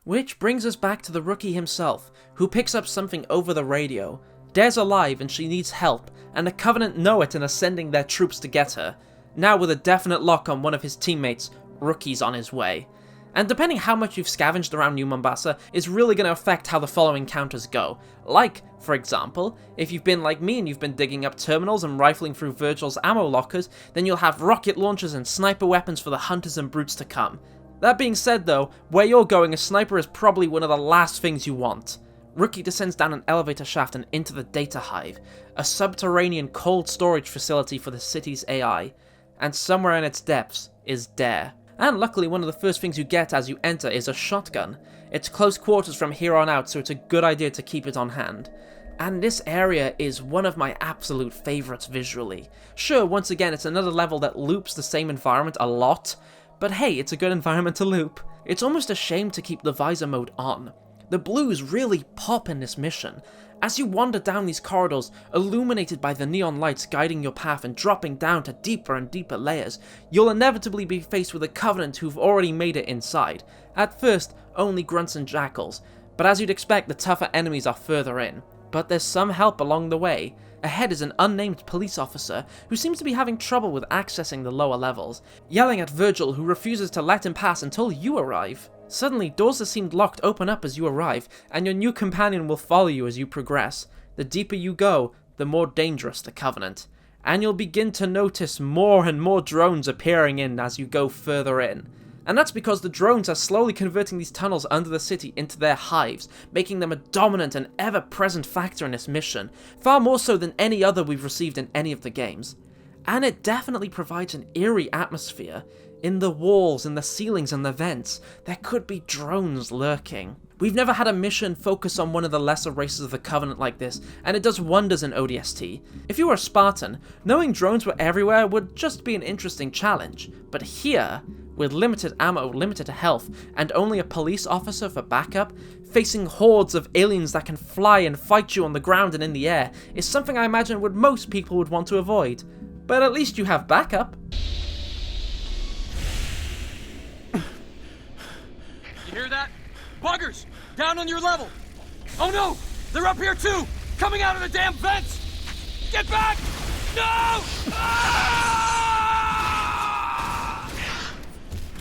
Which brings us back to the rookie himself, who picks up something over the radio. Dare's alive and she needs help, and the Covenant know it and are sending their troops to get her. Now with a definite lock on one of his teammates, Rookie's on his way. And depending how much you've scavenged around New Mombasa is really going to affect how the following encounters go. Like, for example, if you've been like me and you've been digging up terminals and rifling through Virgil's ammo lockers, then you'll have rocket launchers and sniper weapons for the hunters and brutes to come. That being said though, where you're going, a sniper is probably one of the last things you want. Rookie descends down an elevator shaft and into the data hive, a subterranean cold storage facility for the city's AI, and somewhere in its depths is Dare. And luckily one of the first things you get as you enter is a shotgun. It's close quarters from here on out, so it's a good idea to keep it on hand. And this area is one of my absolute favourites visually. Sure, once again it's another level that loops the same environment a lot, but hey, it's a good environment to loop. It's almost a shame to keep the visor mode on. The blues really pop in this mission. As you wander down these corridors, illuminated by the neon lights guiding your path and dropping down to deeper and deeper layers, you'll inevitably be faced with a Covenant who've already made it inside. At first, only grunts and jackals, but as you'd expect, the tougher enemies are further in. But there's some help along the way. Ahead is an unnamed police officer who seems to be having trouble with accessing the lower levels, yelling at Virgil who refuses to let him pass until you arrive. Suddenly, doors that seemed locked open up as you arrive, and your new companion will follow you as you progress. The deeper you go, the more dangerous the Covenant. And you'll begin to notice more and more drones appearing in as you go further in. And that's because the drones are slowly converting these tunnels under the city into their hives, making them a dominant and ever-present factor in this mission, far more so than any other we've received in any of the games. And it definitely provides an eerie atmosphere. In the walls, in the ceilings and the vents, there could be drones lurking. We've never had a mission focus on one of the lesser races of the Covenant like this, and it does wonders in ODST. If you were a Spartan, knowing drones were everywhere would just be an interesting challenge. But here, with limited ammo, limited health, and only a police officer for backup, facing hordes of aliens that can fly and fight you on the ground and in the air is something I imagine most people would want to avoid. But at least you have backup.
You hear that? Buggers! Down on your level! Oh no! They're up here too! Coming out of the damn vents! Get back! No! Ah!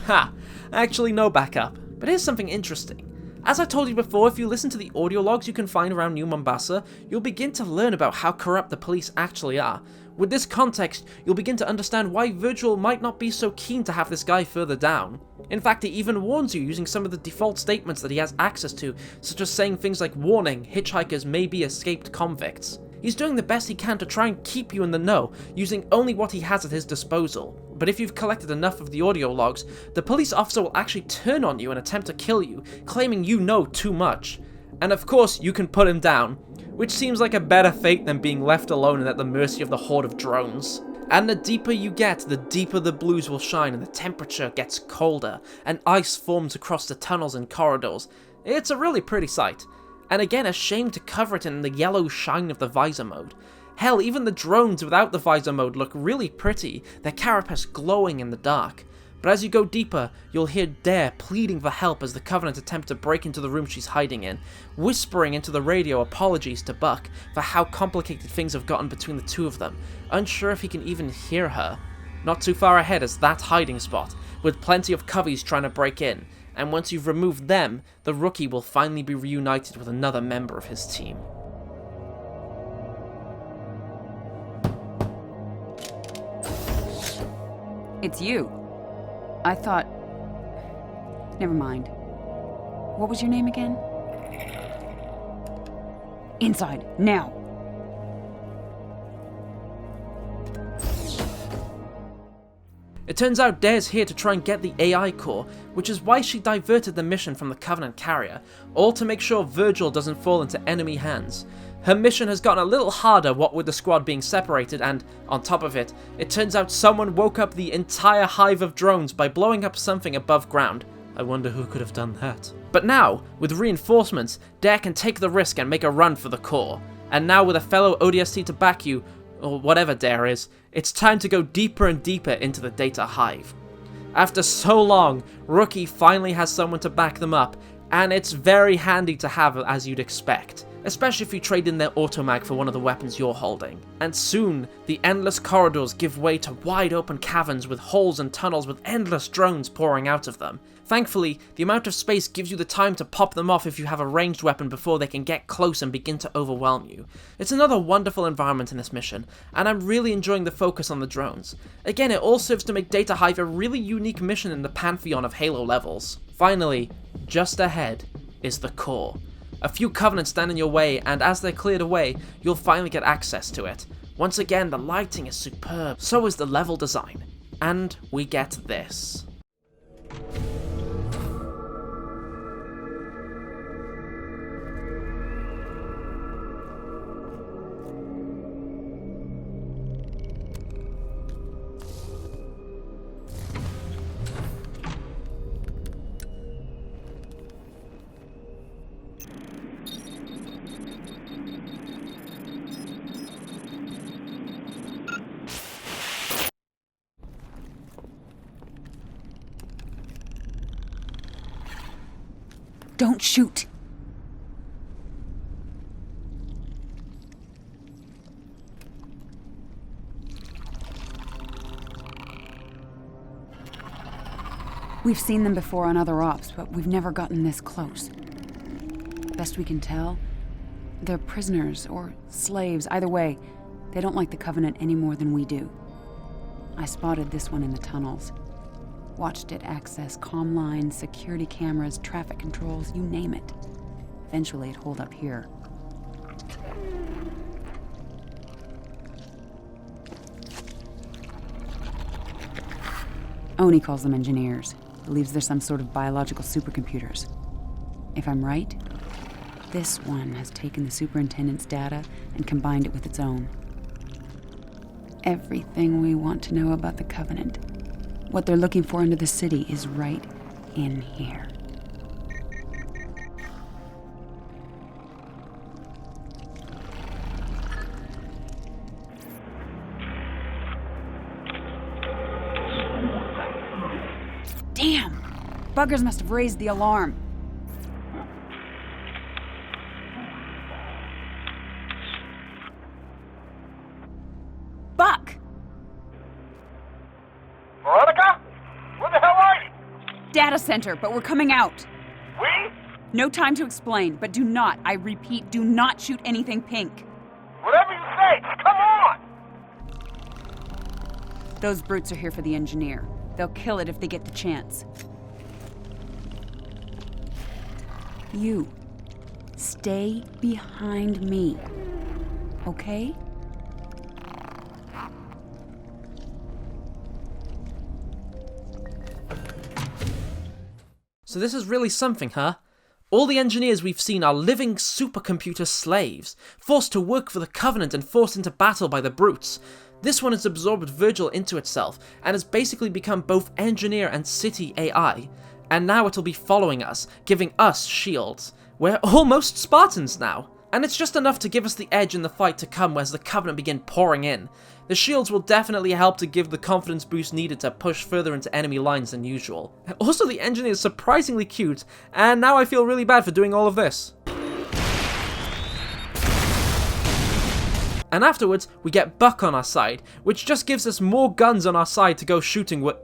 Ha! Actually no backup. But here's something interesting. As I told you before, if you listen to the audio logs you can find around New Mombasa, you'll begin to learn about how corrupt the police actually are. With this context, you'll begin to understand why Virgil might not be so keen to have this guy further down. In fact, he even warns you using some of the default statements that he has access to, such as saying things like, "Warning, hitchhikers may be escaped convicts." He's doing the best he can to try and keep you in the know, using only what he has at his disposal. But if you've collected enough of the audio logs, the police officer will actually turn on you and attempt to kill you, claiming you know too much. And of course, you can put him down, which seems like a better fate than being left alone and at the mercy of the horde of drones. And the deeper you get, the deeper the blues will shine and the temperature gets colder, and ice forms across the tunnels and corridors. It's a really pretty sight. And again, a shame to cover it in the yellow shine of the visor mode. Hell, even the drones without the visor mode look really pretty, their carapace glowing in the dark. But as you go deeper, you'll hear Dare pleading for help as the Covenant attempt to break into the room she's hiding in, whispering into the radio apologies to Buck for how complicated things have gotten between the two of them, unsure if he can even hear her. Not too far ahead is that hiding spot, with plenty of coveys trying to break in, and once you've removed them, the rookie will finally be reunited with another member of his team.
It's you. I thought... Never mind. What was your name again? Inside, now!
It turns out Dare's here to try and get the AI core, which is why she diverted the mission from the Covenant carrier, all to make sure Virgil doesn't fall into enemy hands. Her mission has gotten a little harder what with the squad being separated, and, on top of it, it turns out someone woke up the entire hive of drones by blowing up something above ground. I wonder who could have done that. But now, with reinforcements, Dare can take the risk and make a run for the core. And now with a fellow ODST to back you, or whatever Dare is, it's time to go deeper and deeper into the data hive. After so long, Rookie finally has someone to back them up, and it's very handy to have as you'd expect, especially if you trade in their automag for one of the weapons you're holding. And soon, the endless corridors give way to wide open caverns with holes and tunnels with endless drones pouring out of them. Thankfully, the amount of space gives you the time to pop them off if you have a ranged weapon before they can get close and begin to overwhelm you. It's another wonderful environment in this mission, and I'm really enjoying the focus on the drones. Again, it all serves to make Data Hive a really unique mission in the pantheon of Halo levels. Finally, just ahead is the core. A few Covenants stand in your way, and as they're cleared away, you'll finally get access to it. Once again, the lighting is superb, so is the level design. And we get this.
Don't shoot! We've seen them before on other ops, but we've never gotten this close. Best we can tell, they're prisoners or slaves. Either way, they don't like the Covenant any more than we do. I spotted this one in the tunnels. Watched it access comm lines, security cameras, traffic controls, you name it. Eventually it holed up here. Oni calls them engineers. Believes they're some sort of biological supercomputers. If I'm right, this one has taken the superintendent's data and combined it with its own. Everything we want to know about the Covenant, what they're looking for into the city, is right in here. Damn! Buggers must have raised the alarm. Buck!
Veronica? Where the hell are you?
data center, but we're coming out.
We?
No time to explain, but do not, I repeat, do not shoot anything pink.
Whatever you say, come on!
Those brutes are here for the engineer. They'll kill it if they get the chance. You, stay behind me, okay?
So this is really something, huh? All the engineers we've seen are living supercomputer slaves, forced to work for the Covenant and forced into battle by the brutes. This one has absorbed Virgil into itself, and has basically become both engineer and city AI. And now it'll be following us, giving us shields. We're almost Spartans now. And it's just enough to give us the edge in the fight to come as the Covenant begin pouring in. The shields will definitely help to give the confidence boost needed to push further into enemy lines than usual. Also, the engineer is surprisingly cute, and now I feel really bad for doing all of this. And afterwards, we get Buck on our side, which just gives us more guns on our side to go shooting with.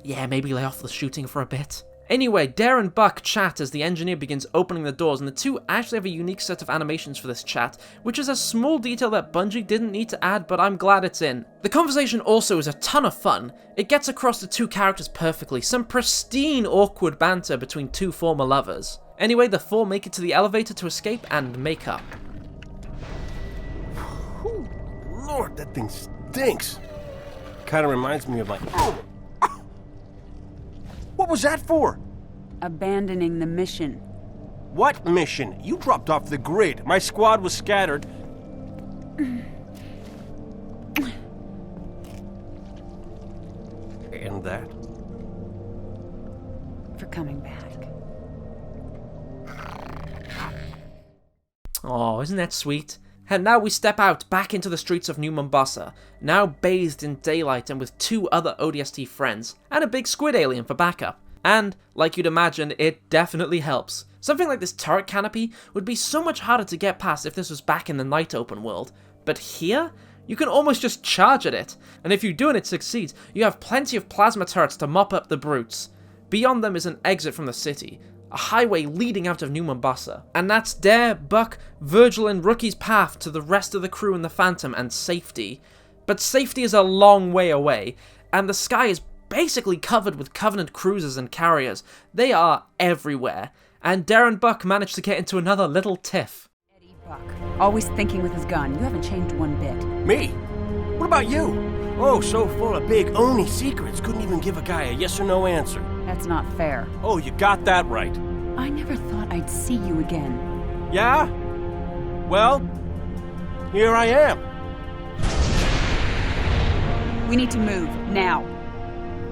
Yeah, maybe lay off the shooting for a bit. Anyway, Dare and Buck chat as the engineer begins opening the doors, and the two actually have a unique set of animations for this chat, which is a small detail that Bungie didn't need to add, but I'm glad it's in. The conversation also is a ton of fun. It gets across the two characters perfectly, some pristine awkward banter between two former lovers. Anyway, the four make it to the elevator to escape and make up.
Lord, that thing stinks. Kinda reminds me of my... What was that for?
Abandoning the mission.
What mission? You dropped off the grid. My squad was scattered. And that?
For coming back.
Oh, isn't that sweet? And now we step out back into the streets of New Mombasa, now bathed in daylight and with two other ODST friends, and a big squid alien for backup. And, like you'd imagine, it definitely helps. Something like this turret canopy would be so much harder to get past if this was back in the night open world. But here, you can almost just charge at it, and if you do and it succeeds, you have plenty of plasma turrets to mop up the brutes. Beyond them is an exit from the city, a highway leading out of New Mombasa. And that's Dare, Buck, Virgil and Rookie's path to the rest of the crew in the Phantom and safety. But safety is a long way away, and the sky is basically covered with Covenant cruisers and carriers. They are everywhere, and Dare and Buck managed to get into another little tiff.
Eddie Buck, always thinking with his gun. You haven't changed one bit.
Me? What about you? Oh, so full of big Oni secrets, couldn't even give a guy a yes or no answer.
That's not fair.
Oh, you got that right.
I never thought I'd see you again.
Yeah? Well, here I am.
We need to move, now.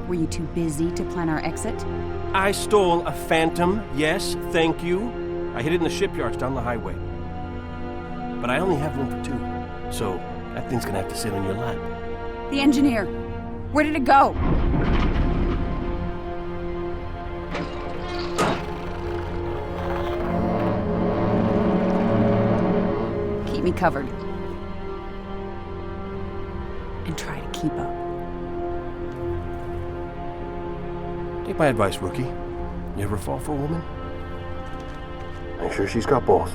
Were you too busy to plan our exit?
I stole a Phantom, yes, thank you. I hid it in the shipyards down the highway. But I only have room for two, so that thing's gonna have to sit on your lap.
The engineer, where did it go? Keep me covered. And try to keep up.
Take my advice, Rookie. You ever fall for a woman?
Make sure she's got balls.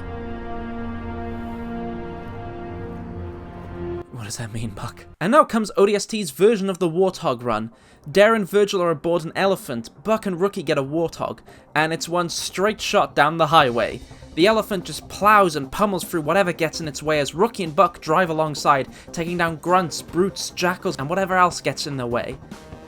What does that mean, Buck? And now comes ODST's version of the Warthog run. Dare and Virgil are aboard an elephant, Buck and Rookie get a Warthog, and it's one straight shot down the highway. The elephant just plows and pummels through whatever gets in its way as Rookie and Buck drive alongside, taking down grunts, brutes, jackals, and whatever else gets in their way.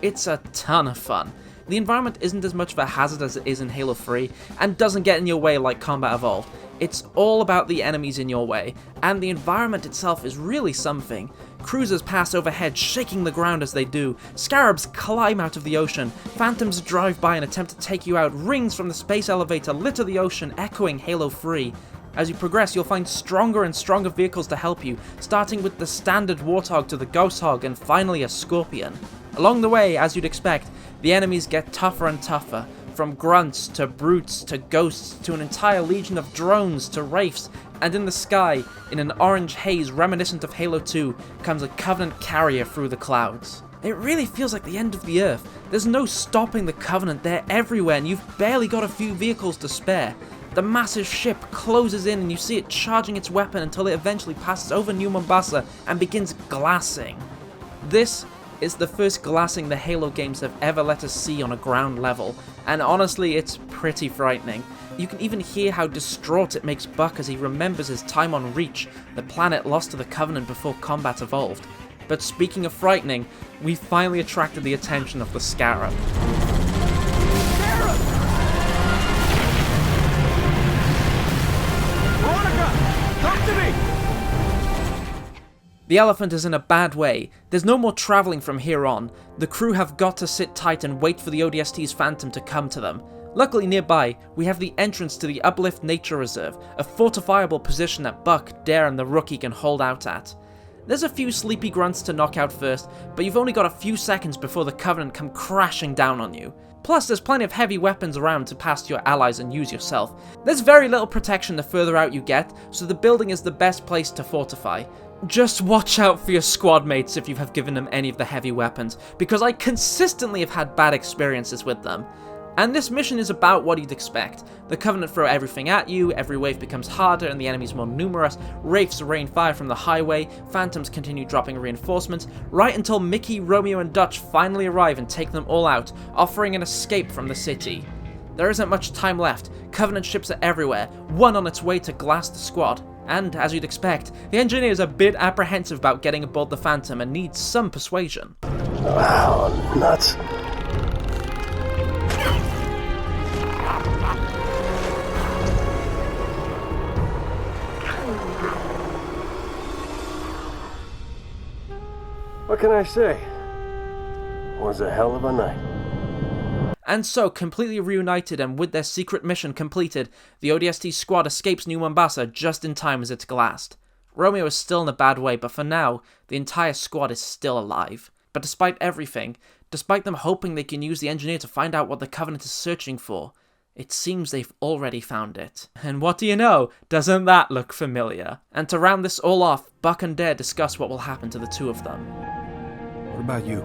It's a ton of fun. The environment isn't as much of a hazard as it is in Halo 3, and doesn't get in your way like Combat Evolved. It's all about the enemies in your way, and the environment itself is really something. Cruisers pass overhead, shaking the ground as they do. Scarabs climb out of the ocean. Phantoms drive by and attempt to take you out. Rings from the space elevator litter the ocean, echoing Halo 3. As you progress, you'll find stronger and stronger vehicles to help you, starting with the standard Warthog to the Ghost Hog and finally a Scorpion. Along the way, as you'd expect, the enemies get tougher and tougher. From grunts, to brutes, to ghosts, to an entire legion of drones, to wraiths, and in the sky, in an orange haze reminiscent of Halo 2, comes a Covenant carrier through the clouds. It really feels like the end of the Earth. There's no stopping the Covenant, they're everywhere, and you've barely got a few vehicles to spare. The massive ship closes in and you see it charging its weapon until it eventually passes over New Mombasa and begins glassing. This is the first glassing the Halo games have ever let us see on a ground level, and honestly it's pretty frightening. You can even hear how distraught it makes Buck as he remembers his time on Reach, the planet lost to the Covenant before combat evolved. But speaking of frightening, we finally attracted the attention of the Scarab. The elephant is in a bad way. There's no more travelling from here on. The crew have got to sit tight and wait for the ODST's Phantom to come to them. Luckily nearby, we have the entrance to the Uplift Nature Reserve, a fortifiable position that Buck, Dare and the Rookie can hold out at. There's a few sleepy grunts to knock out first, but you've only got a few seconds before the Covenant come crashing down on you. Plus, there's plenty of heavy weapons around to pass to your allies and use yourself. There's very little protection the further out you get, so the building is the best place to fortify. Just watch out for your squad mates if you have given them any of the heavy weapons, because I consistently have had bad experiences with them. And this mission is about what you'd expect. The Covenant throw everything at you, every wave becomes harder and the enemies more numerous, Wraiths rain fire from the highway, Phantoms continue dropping reinforcements, right until Mickey, Romeo and Dutch finally arrive and take them all out, offering an escape from the city. There isn't much time left, Covenant ships are everywhere, one on its way to glass the squad. And, as you'd expect, the engineer is a bit apprehensive about getting aboard the Phantom and needs some persuasion.
Wow, nuts.
What can I say? Was a hell of a night.
And so, completely reunited and with their secret mission completed, the ODST squad escapes New Mombasa just in time as it's glassed. Romeo is still in a bad way, but for now, the entire squad is still alive. But despite everything, despite them hoping they can use the engineer to find out what the Covenant is searching for, it seems they've already found it. And what do you know? Doesn't that look familiar? And to round this all off, Buck and Dare discuss what will happen to the two of them.
What about you?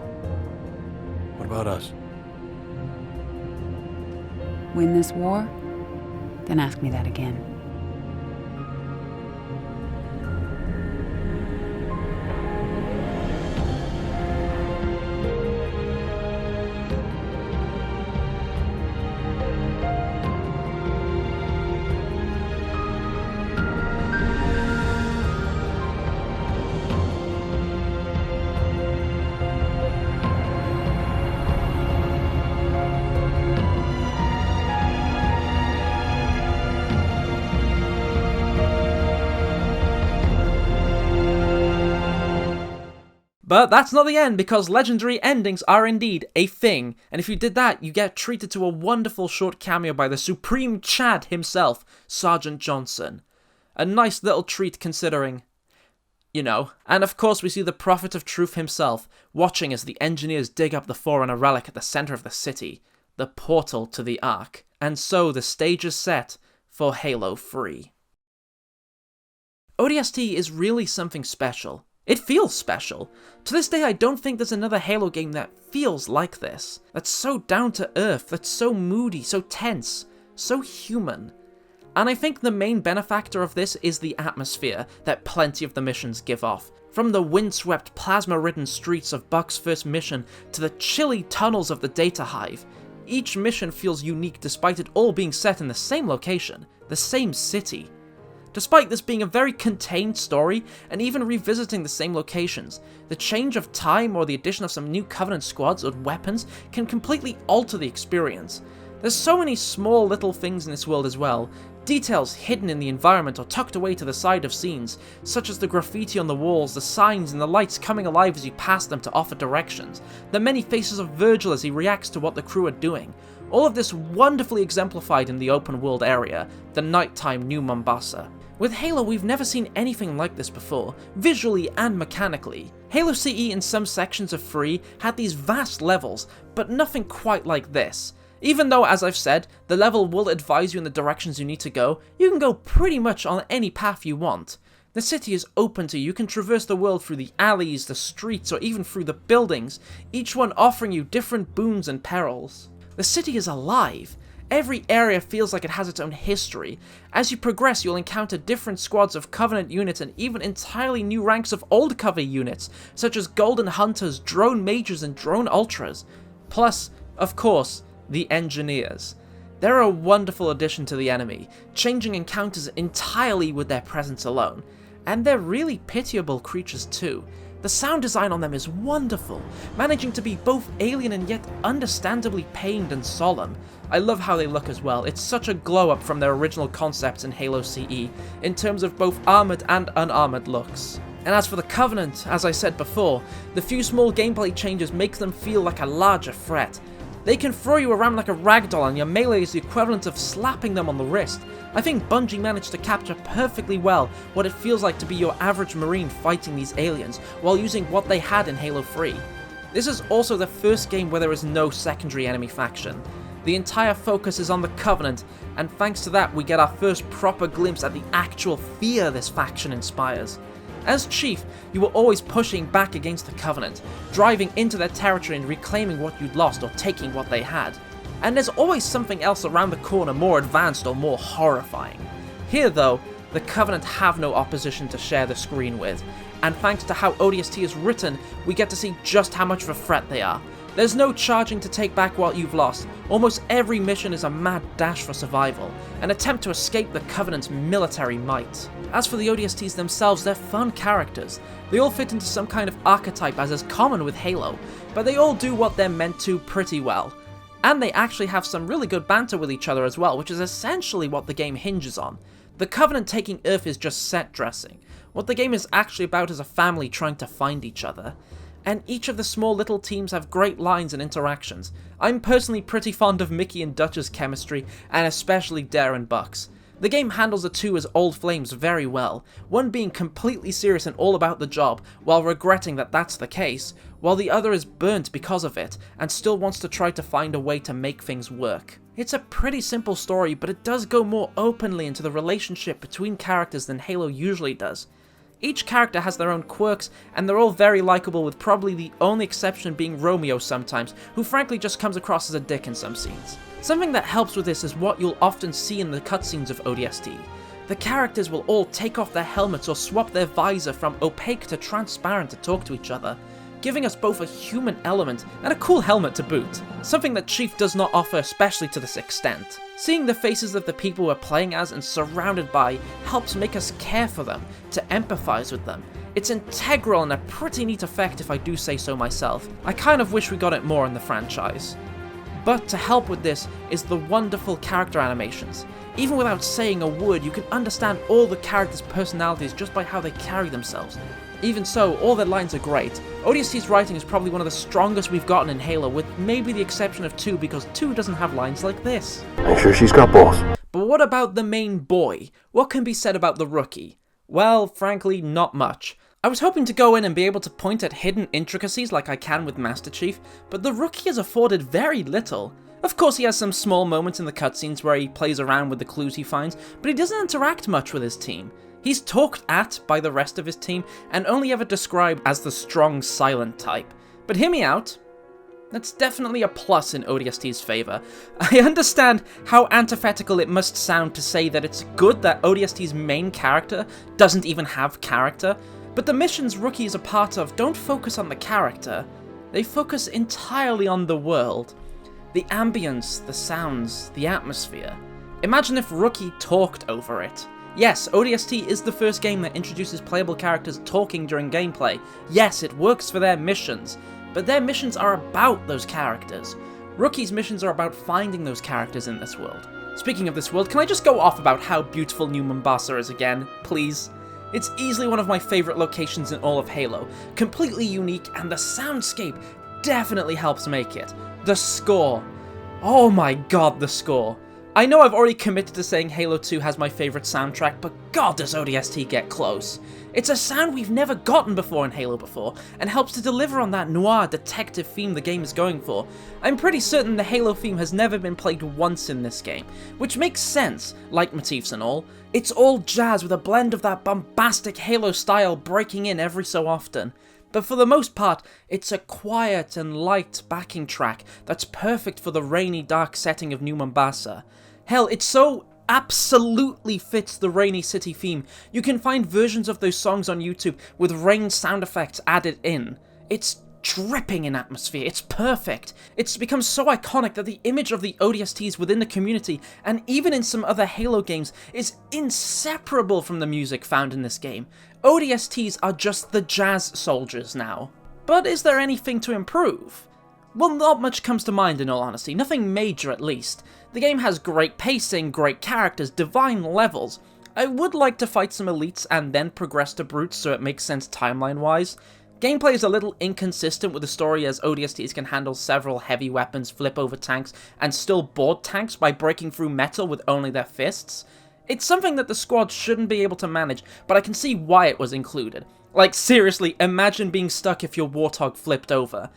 What about us?
Win this war? Then ask me that again.
But that's not the end, because legendary endings are indeed a thing, and if you did that, you get treated to a wonderful short cameo by the Supreme Chad himself, Sergeant Johnson. A nice little treat considering, you know. And of course we see the Prophet of Truth himself, watching as the engineers dig up the Forerunner relic at the center of the city, the portal to the Ark. And so the stage is set for Halo 3. ODST is really something special. It feels special. To this day, I don't think there's another Halo game that feels like this. That's so down to earth, that's so moody, so tense, so human. And I think the main benefactor of this is the atmosphere that plenty of the missions give off. From the windswept, plasma-ridden streets of Buck's first mission to the chilly tunnels of the Data Hive, each mission feels unique despite it all being set in the same location, the same city. Despite this being a very contained story, and even revisiting the same locations, the change of time or the addition of some new Covenant squads or weapons can completely alter the experience. There's so many small little things in this world as well, details hidden in the environment or tucked away to the side of scenes, such as the graffiti on the walls, the signs and the lights coming alive as you pass them to offer directions, the many faces of Virgil as he reacts to what the crew are doing. All of this wonderfully exemplified in the open world area, the nighttime New Mombasa. With Halo, we've never seen anything like this before, visually and mechanically. Halo CE in some sections of 3 had these vast levels, but nothing quite like this. Even though, as I've said, the level will advise you in the directions you need to go, you can go pretty much on any path you want. The city is open to you. You can traverse the world through the alleys, the streets, or even through the buildings, each one offering you different boons and perils. The city is alive. Every area feels like it has its own history. As you progress, you'll encounter different squads of Covenant units and even entirely new ranks of Old Covenant units, such as Golden Hunters, Drone Mages, and Drone Ultras. Plus, of course, the Engineers. They're a wonderful addition to the enemy, changing encounters entirely with their presence alone. And they're really pitiable creatures too. The sound design on them is wonderful, managing to be both alien and yet understandably pained and solemn. I love how they look as well. It's such a glow up from their original concepts in Halo CE, in terms of both armoured and unarmoured looks. And as for the Covenant, as I said before, the few small gameplay changes make them feel like a larger threat. They can throw you around like a ragdoll and your melee is the equivalent of slapping them on the wrist. I think Bungie managed to capture perfectly well what it feels like to be your average Marine fighting these aliens, while using what they had in Halo 3. This is also the first game where there is no secondary enemy faction. The entire focus is on the Covenant, and thanks to that we get our first proper glimpse at the actual fear this faction inspires. As Chief, you were always pushing back against the Covenant, driving into their territory and reclaiming what you'd lost or taking what they had. And there's always something else around the corner more advanced or more horrifying. Here though, the Covenant have no opposition to share the screen with, and thanks to how ODST is written, we get to see just how much of a threat they are. There's no charging to take back what you've lost. Almost every mission is a mad dash for survival, an attempt to escape the Covenant's military might. As for the ODSTs themselves, they're fun characters. They all fit into some kind of archetype as is common with Halo, but they all do what they're meant to pretty well. And they actually have some really good banter with each other as well, which is essentially what the game hinges on. The Covenant taking Earth is just set dressing. What the game is actually about is a family trying to find each other. And each of the small little teams have great lines and interactions. I'm personally pretty fond of Mickey and Dutch's chemistry, and especially Dare and Buck's. The game handles the two as old flames very well, one being completely serious and all about the job, while regretting that that's the case, while the other is burnt because of it, and still wants to try to find a way to make things work. It's a pretty simple story, but it does go more openly into the relationship between characters than Halo usually does. Each character has their own quirks, and they're all very likable, with probably the only exception being Romeo sometimes, who frankly just comes across as a dick in some scenes. Something that helps with this is what you'll often see in the cutscenes of ODST. The characters will all take off their helmets or swap their visor from opaque to transparent to talk to each other, giving us both a human element and a cool helmet to boot, something that Chief does not offer especially to this extent. Seeing the faces of the people we're playing as and surrounded by helps make us care for them, to empathize with them. It's integral and a pretty neat effect if I do say so myself. I kind of wish we got it more in the franchise. But to help with this is the wonderful character animations. Even without saying a word, you can understand all the characters' personalities just by how they carry themselves. Even so, all their lines are great. ODST's writing is probably one of the strongest we've gotten in Halo, with maybe the exception of 2 because 2 doesn't have lines like this.
Make sure she's got balls.
But what about the main boy? What can be said about the rookie? Well, frankly, not much. I was hoping to go in and be able to point at hidden intricacies like I can with Master Chief, but the rookie is afforded very little. Of course, he has some small moments in the cutscenes where he plays around with the clues he finds, but he doesn't interact much with his team. He's talked at by the rest of his team, and only ever described as the strong, silent type. But hear me out. That's definitely a plus in ODST's favour. I understand how antithetical it must sound to say that it's good that ODST's main character doesn't even have character, but the missions Rookie is a part of don't focus on the character. They focus entirely on the world. The ambience, the sounds, the atmosphere. Imagine if Rookie talked over it. Yes, ODST is the first game that introduces playable characters talking during gameplay. Yes, it works for their missions, but their missions are about those characters. Rookie's missions are about finding those characters in this world. Speaking of this world, can I just go off about how beautiful New Mombasa is again, please? It's easily one of my favourite locations in all of Halo, completely unique, and the soundscape definitely helps make it. The score. Oh my god, the score. I know I've already committed to saying Halo 2 has my favourite soundtrack, but god does ODST get close. It's a sound we've never gotten before in Halo before, and helps to deliver on that noir detective theme the game is going for. I'm pretty certain the Halo theme has never been played once in this game, which makes sense, leitmotifs and all. It's all jazz with a blend of that bombastic Halo style breaking in every so often. But for the most part, it's a quiet and light backing track that's perfect for the rainy, dark setting of New Mombasa. Hell, it so absolutely fits the rainy city theme. You can find versions of those songs on YouTube with rain sound effects added in. It's dripping in atmosphere, it's perfect. It's become so iconic that the image of the ODSTs within the community, and even in some other Halo games, is inseparable from the music found in this game. ODSTs are just the jazz soldiers now. But is there anything to improve? Well, not much comes to mind in all honesty, nothing major at least. The game has great pacing, great characters, divine levels. I would like to fight some elites and then progress to brutes so it makes sense timeline-wise. Gameplay is a little inconsistent with the story as ODSTs can handle several heavy weapons, flip over tanks, and still board tanks by breaking through metal with only their fists. It's something that the squad shouldn't be able to manage, but I can see why it was included. Like seriously, imagine being stuck if your Warthog flipped over.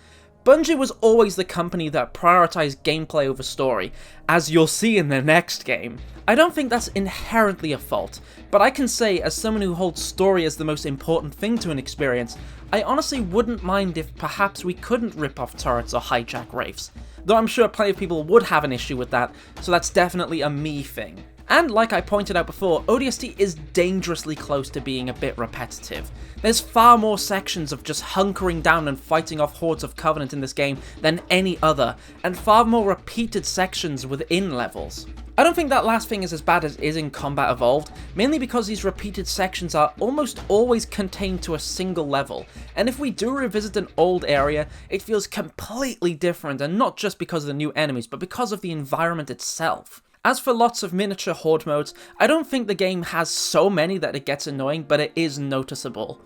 Bungie was always the company that prioritized gameplay over story, as you'll see in the next game. I don't think that's inherently a fault, but I can say, as someone who holds story as the most important thing to an experience, I honestly wouldn't mind if perhaps we couldn't rip off turrets or hijack wraiths, though I'm sure plenty of people would have an issue with that, so that's definitely a me thing. And like I pointed out before, ODST is dangerously close to being a bit repetitive. There's far more sections of just hunkering down and fighting off hordes of Covenant in this game than any other, and far more repeated sections within levels. I don't think that last thing is as bad as is in Combat Evolved, mainly because these repeated sections are almost always contained to a single level, and if we do revisit an old area, it feels completely different, and not just because of the new enemies, but because of the environment itself. As for lots of miniature horde modes, I don't think the game has so many that it gets annoying, but it is noticeable.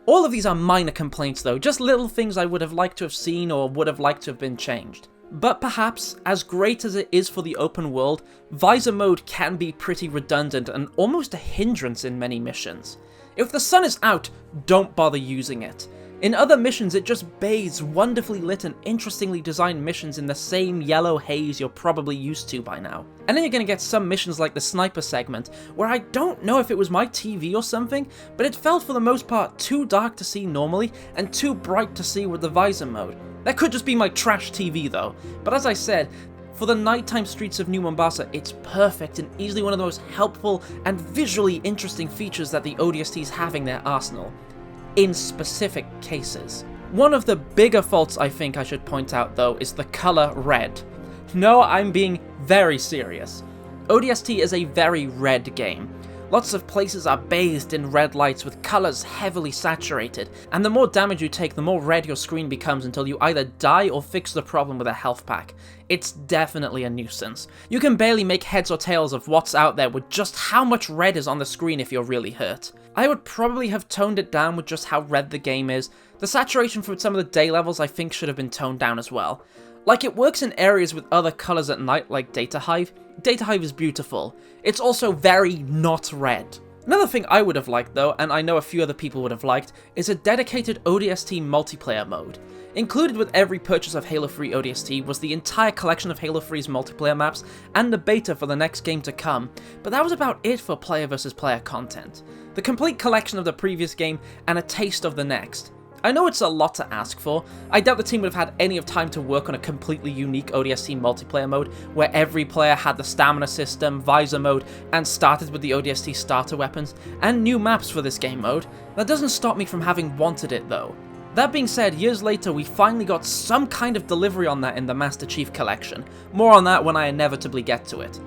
All of these are minor complaints though, just little things I would have liked to have seen or would have liked to have been changed. But perhaps, as great as it is for the open world, Visor mode can be pretty redundant and almost a hindrance in many missions. If the sun is out, don't bother using it. In other missions, it just bathes wonderfully lit and interestingly designed missions in the same yellow haze you're probably used to by now. And then you're going to get some missions like the sniper segment, where I don't know if it was my TV or something, but it felt for the most part too dark to see normally and too bright to see with the visor mode. That could just be my trash TV though, but as I said, for the nighttime streets of New Mombasa, it's perfect and easily one of the most helpful and visually interesting features that the ODSTs have in their arsenal. In specific cases. One of the bigger faults I think I should point out though is the color red. No, I'm being very serious. ODST is a very red game. Lots of places are bathed in red lights with colors heavily saturated, and the more damage you take, the more red your screen becomes until you either die or fix the problem with a health pack. It's definitely a nuisance. You can barely make heads or tails of what's out there with just how much red is on the screen if you're really hurt. I would probably have toned it down with just how red the game is. The saturation for some of the day levels I think should have been toned down as well. Like, it works in areas with other colors at night like Data Hive. Data Hive is beautiful. It's also very not red. Another thing I would have liked though, and I know a few other people would have liked, is a dedicated ODST multiplayer mode. Included with every purchase of Halo 3 ODST was the entire collection of Halo 3's multiplayer maps and the beta for the next game to come, but that was about it for player versus player content. The complete collection of the previous game and a taste of the next. I know it's a lot to ask for. I doubt the team would have had any of time to work on a completely unique ODST multiplayer mode where every player had the stamina system, visor mode, and started with the ODST starter weapons, and new maps for this game mode. That doesn't stop me from having wanted it though. That being said, years later we finally got some kind of delivery on that in the Master Chief Collection. More on that when I inevitably get to it.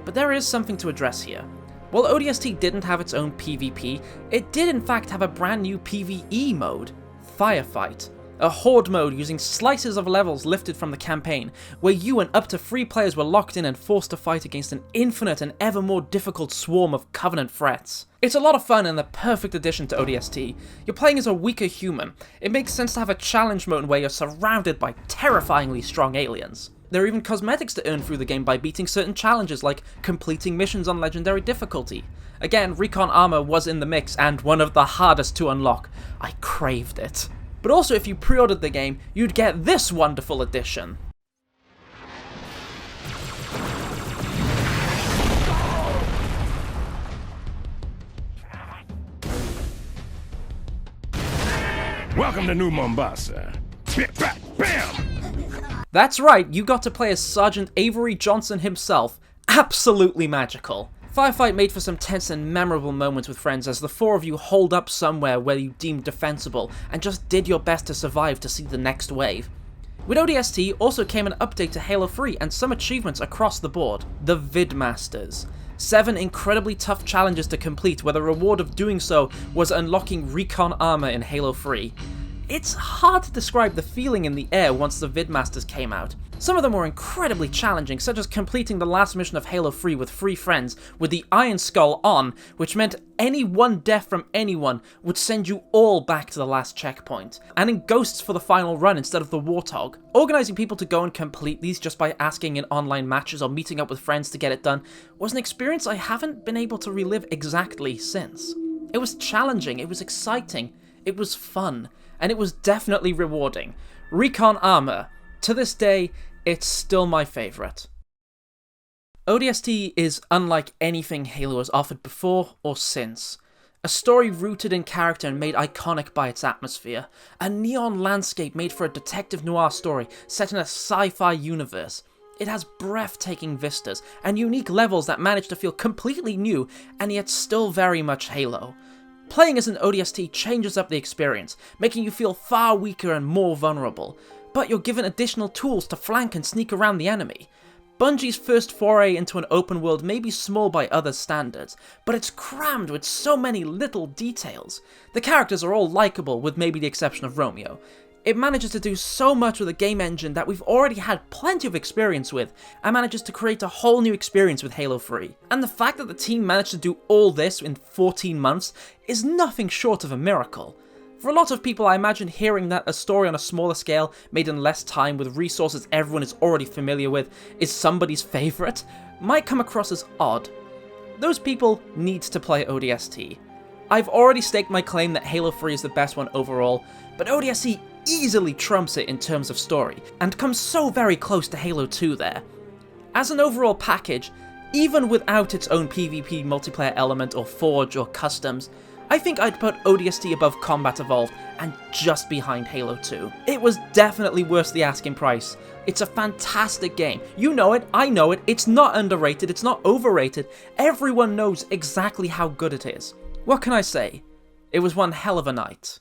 But there is something to address here. While ODST didn't have its own PvP, it did in fact have a brand new PvE mode. Firefight, a horde mode using slices of levels lifted from the campaign, where you and up to 3 players were locked in and forced to fight against an infinite and ever more difficult swarm of Covenant threats. It's a lot of fun and the perfect addition to ODST. You're playing as a weaker human. It makes sense to have a challenge mode where you're surrounded by terrifyingly strong aliens. There are even cosmetics to earn through the game by beating certain challenges, like completing missions on Legendary difficulty. Again, recon armor was in the mix, and one of the hardest to unlock. I craved it. But also, if you pre-ordered the game, you'd get this wonderful edition.
Welcome to New Mombasa. Bam!
That's right, you got to play as Sergeant Avery Johnson himself. Absolutely magical. Firefight made for some tense and memorable moments with friends as the four of you holed up somewhere where you deemed defensible and just did your best to survive to see the next wave. With ODST also came an update to Halo 3 and some achievements across the board. The Vidmasters. 7 incredibly tough challenges to complete, where the reward of doing so was unlocking recon armor in Halo 3. It's hard to describe the feeling in the air once the Vidmasters came out. Some of them were incredibly challenging, such as completing the last mission of Halo 3 with 3 friends with the Iron Skull on, which meant any one death from anyone would send you all back to the last checkpoint, and in Ghosts for the final run instead of the Warthog. Organising people to go and complete these just by asking in online matches or meeting up with friends to get it done was an experience I haven't been able to relive exactly since. It was challenging, it was exciting, it was fun, and it was definitely rewarding. Recon Armor, to this day, it's still my favourite. ODST is unlike anything Halo has offered before or since. A story rooted in character and made iconic by its atmosphere. A neon landscape made for a detective noir story set in a sci-fi universe. It has breathtaking vistas and unique levels that manage to feel completely new and yet still very much Halo. Playing as an ODST changes up the experience, making you feel far weaker and more vulnerable, but you're given additional tools to flank and sneak around the enemy. Bungie's first foray into an open world may be small by other standards, but it's crammed with so many little details. The characters are all likeable, with maybe the exception of Romeo. It manages to do so much with a game engine that we've already had plenty of experience with, and manages to create a whole new experience with Halo 3. And the fact that the team managed to do all this in 14 months is nothing short of a miracle. For a lot of people, I imagine hearing that a story on a smaller scale, made in less time with resources everyone is already familiar with, is somebody's favourite, might come across as odd. Those people need to play ODST. I've already staked my claim that Halo 3 is the best one overall, but ODST easily trumps it in terms of story, and comes so very close to Halo 2 there. As an overall package, even without its own PvP multiplayer element or Forge or customs, I think I'd put ODST above Combat Evolved and just behind Halo 2. It was definitely worth the asking price. It's a fantastic game. You know it, I know it, it's not underrated, it's not overrated. Everyone knows exactly how good it is. What can I say? It was one hell of a night.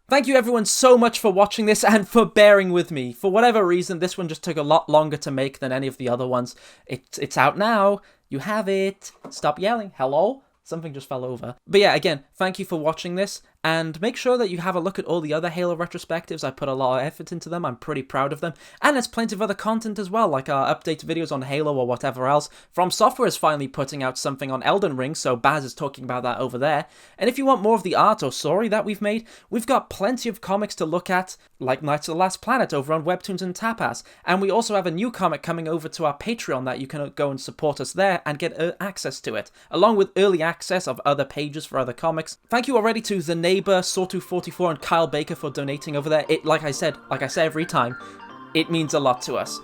Thank you everyone so much for watching this and for bearing with me. For whatever reason, this one just took a lot longer to make than any of the other ones. It's out now. You have it. Stop yelling. Hello? Something just fell over. But yeah, again, thank you for watching this, and make sure that you have a look at all the other Halo retrospectives. I put a lot of effort into them, I'm pretty proud of them, and there's plenty of other content as well, like our update videos on Halo or whatever else. From Software is finally putting out something on Elden Ring, so Baz is talking about that over there. And if you want more of the art or story that we've made, we've got plenty of comics to look at, like Knights of the Last Planet over on Webtoons and Tapas, and we also have a new comic coming over to our Patreon that you can go and support us there and get access to it, along with early access of other pages for other comics. Thank you already to The Neighbor, Sawtooth44 and Kyle Baker for donating over there. Like I say every time, it means a lot to us.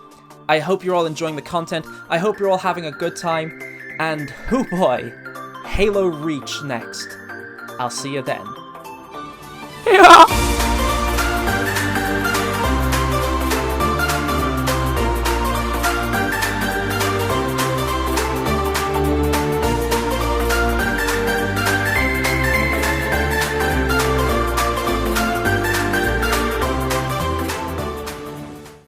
I hope you're all enjoying the content, I hope you're all having a good time, and oh boy, Halo Reach next. I'll see you then.
Yeah.